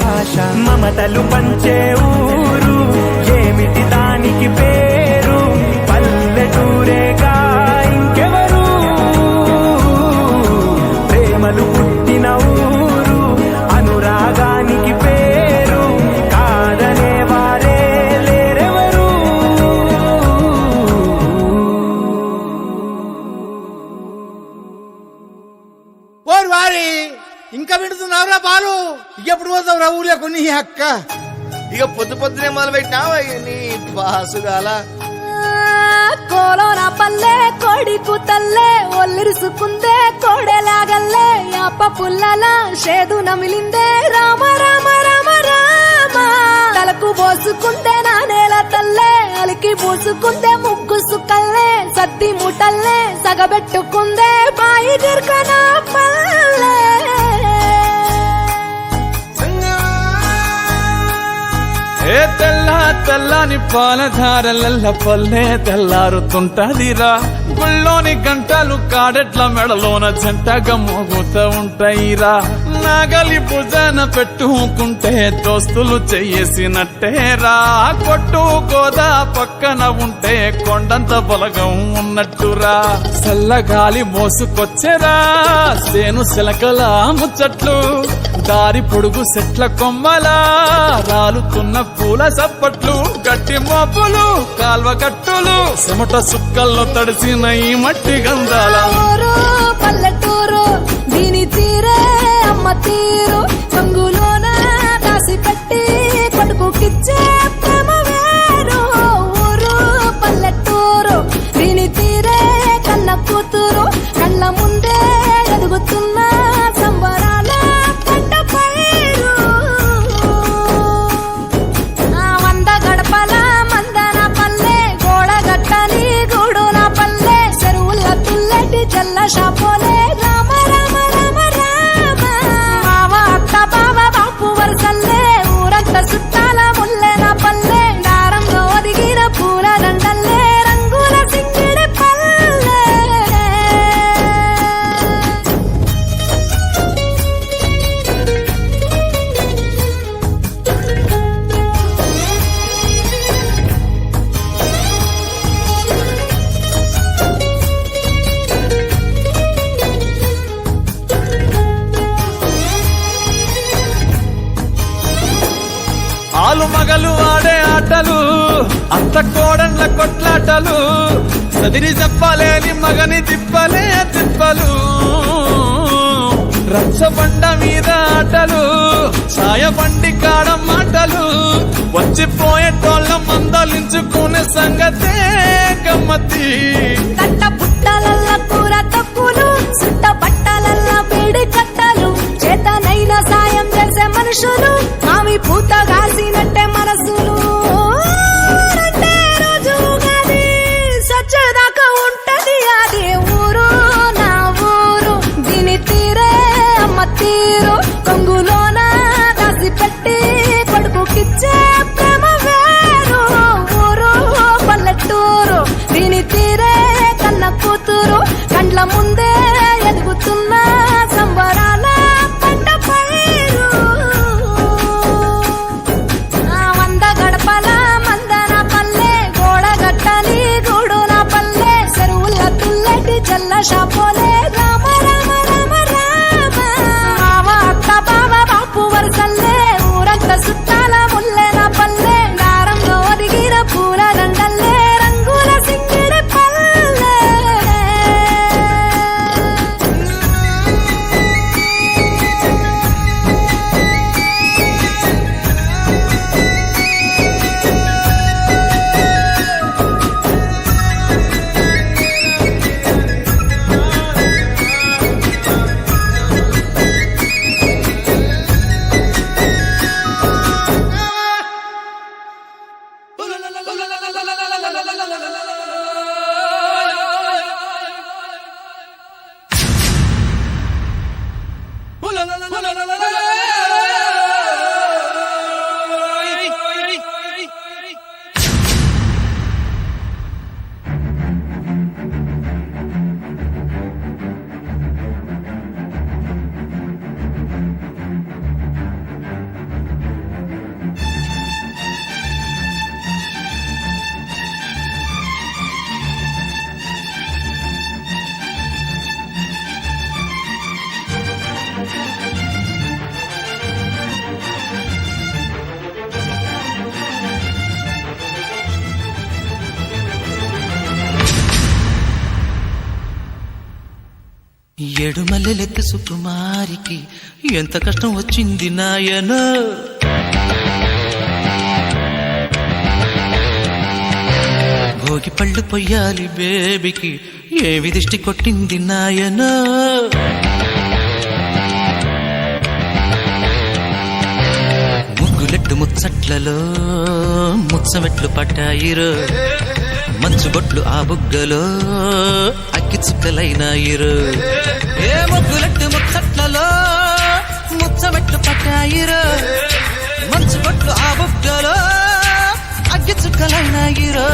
భాష మమతలు పంచే ఊరు ఏమిటి దానికి పేరు పల్లెటూరేగా ఇంకెవరు ప్రేమలు పుట్టిన ఊరు అనురాగానికి పేరు కాదనే వారే లేరెవరు
ఓరు వారి ఇంకా వింటున్నావురా బాలు ఎప్పుడు పోతావురా ఊళ్ళో కొన్ని అక్క
ఇక పొద్దునే మొదలు పెట్టినావా నీ బాసుగాల
కోలోన పల్లె కోడి కూతల్లే ఒల్లిరుసుకుందే కోడెలాగల్లే యాప పుల్లల షేదు నమిలిందే రామ రామ రామ రామ తలకు పోసుకుందే నా నేల తల్లే అలికి పూసుకుందే ముగ్గు సుక్కల్లే సద్ది ముటల్లే సగబెట్టుకుందే బాయి దిర్కన పల్లె
ఏ తెల్లని పాలధారలల్ల పల్లె తెల్లారుతుంటదిరా గుళ్ళోని గంటలు కాడెట్ల మెడలోన జంటగా మోగుతూ ఉంటాయిరా నాగలి భుజాన పెట్టుకుంటే దోస్తులు చెయ్యేసినట్టేరా కొట్టు గోదా పక్కన ఉంటే కొండంత బలగం ఉన్నట్టురా చల్లగాలి మోసుకొచ్చెరా సేను శిలకల ముచ్చట్లు దారి పొడుగు చెట్ల కొమ్మలా రాలుతున్న పూల సప్పట్లు గట్టి మోపులు కాల్వ గట్టులు చెమట సుక్కల్లో తడిసిన ఈ మట్టి గంధాల
ఊరు పల్లెటూరు దీని తీరే అమ్మ తీరు కంగులోన దాసి పెట్టి కొడుకుకిచ్చే ప్రేమ వేరు ఊరు పల్లెటూరు దీని తీరే కన్న కూతురు కళ్ళ ముందే ఎదుగుతున్న సంబరాల పంట పైరు వంద గడపల మందన పల్లె గోడ గట్టని గూడు నా పల్లె చెరువుల తుల్లటి జల్ల షాపోలే రామ రామ రామ రామ మావ అత్త బావ బాపు వరసల్లే ఊరంతా చుట్టాల ముల్లె నా పల్లె దారంలో ఒదిగిన పూల దండల్లే రంగుల సింగిడి పల్లె
ఆలు మగలు ఆడే ఆటలు అత్త కోడన్ల కొట్లాటలు చదిరి చెప్పలేని మగని తిప్పలే తిప్పలు రచ్చబండ మీద ఆటలు ఛాయబండి కాడ మాటలు వచ్చిపోయేటోళ్ళ మందలించుకునే సంగతే గమ్మతి
కట్ట పుట్టలల్ల కూర తప్పులు సుట్ట బట్టలల్ల వేడి కట్టలు చేతనైన సాయం చేసే మనుషులు మామి పూత కాసినట్టే మనసులు అంటే రోజు గది సచ్చేదాకా ఉంటది అది ఊరు నా ఊరు దీని తీరే అమ్మ తీరు కొంగులోన దాసి పెట్టి కొడుకుకిచ్చే ప్రేమ వేరు ఊరు పల్లెటూరు దీని తీరే కన్న కూతురు కండ్ల ముందే ఎదుగుతున్న సంబరాల పంట పైరు వంద గడపల మందన పల్లె గోడ గట్టని గూడు నా పల్లె చెరువుల తుల్లటి జల్ల షాపోలే రామ రామ రామ రామ మావ అత్త బావ బాపు వరసల్లే ఊరంతా చుట్టాల ముల్లె నా పల్లె దారంలో ఒదిగిన పూల దండల్లే రంగుల సింగిడి పల్లె
ఎడుమల్లెలెత్తి సుకుమారికి ఎంత కష్టం వచ్చింది నాయన. భోగి పళ్ళు పొయ్యాలి బేబీకి ఏవి దిష్టి కొట్టింది నాయన. ముగ్గులెట్టు ముచ్చట్లలో ముచ్చమెట్లు పట్టాయిరు, మంచుబొట్లు ఆ బుగ్గలో అక్కి చుక్కలైనాయిరు. ఏ ముగ్గులెట్టు ముచ్చట్లలో ముచ్చమెట్లు పట్టాయిరు, మంచుబొట్లు ఆ బుగ్గలో అగ్గి చుక్కలైనాయిరు.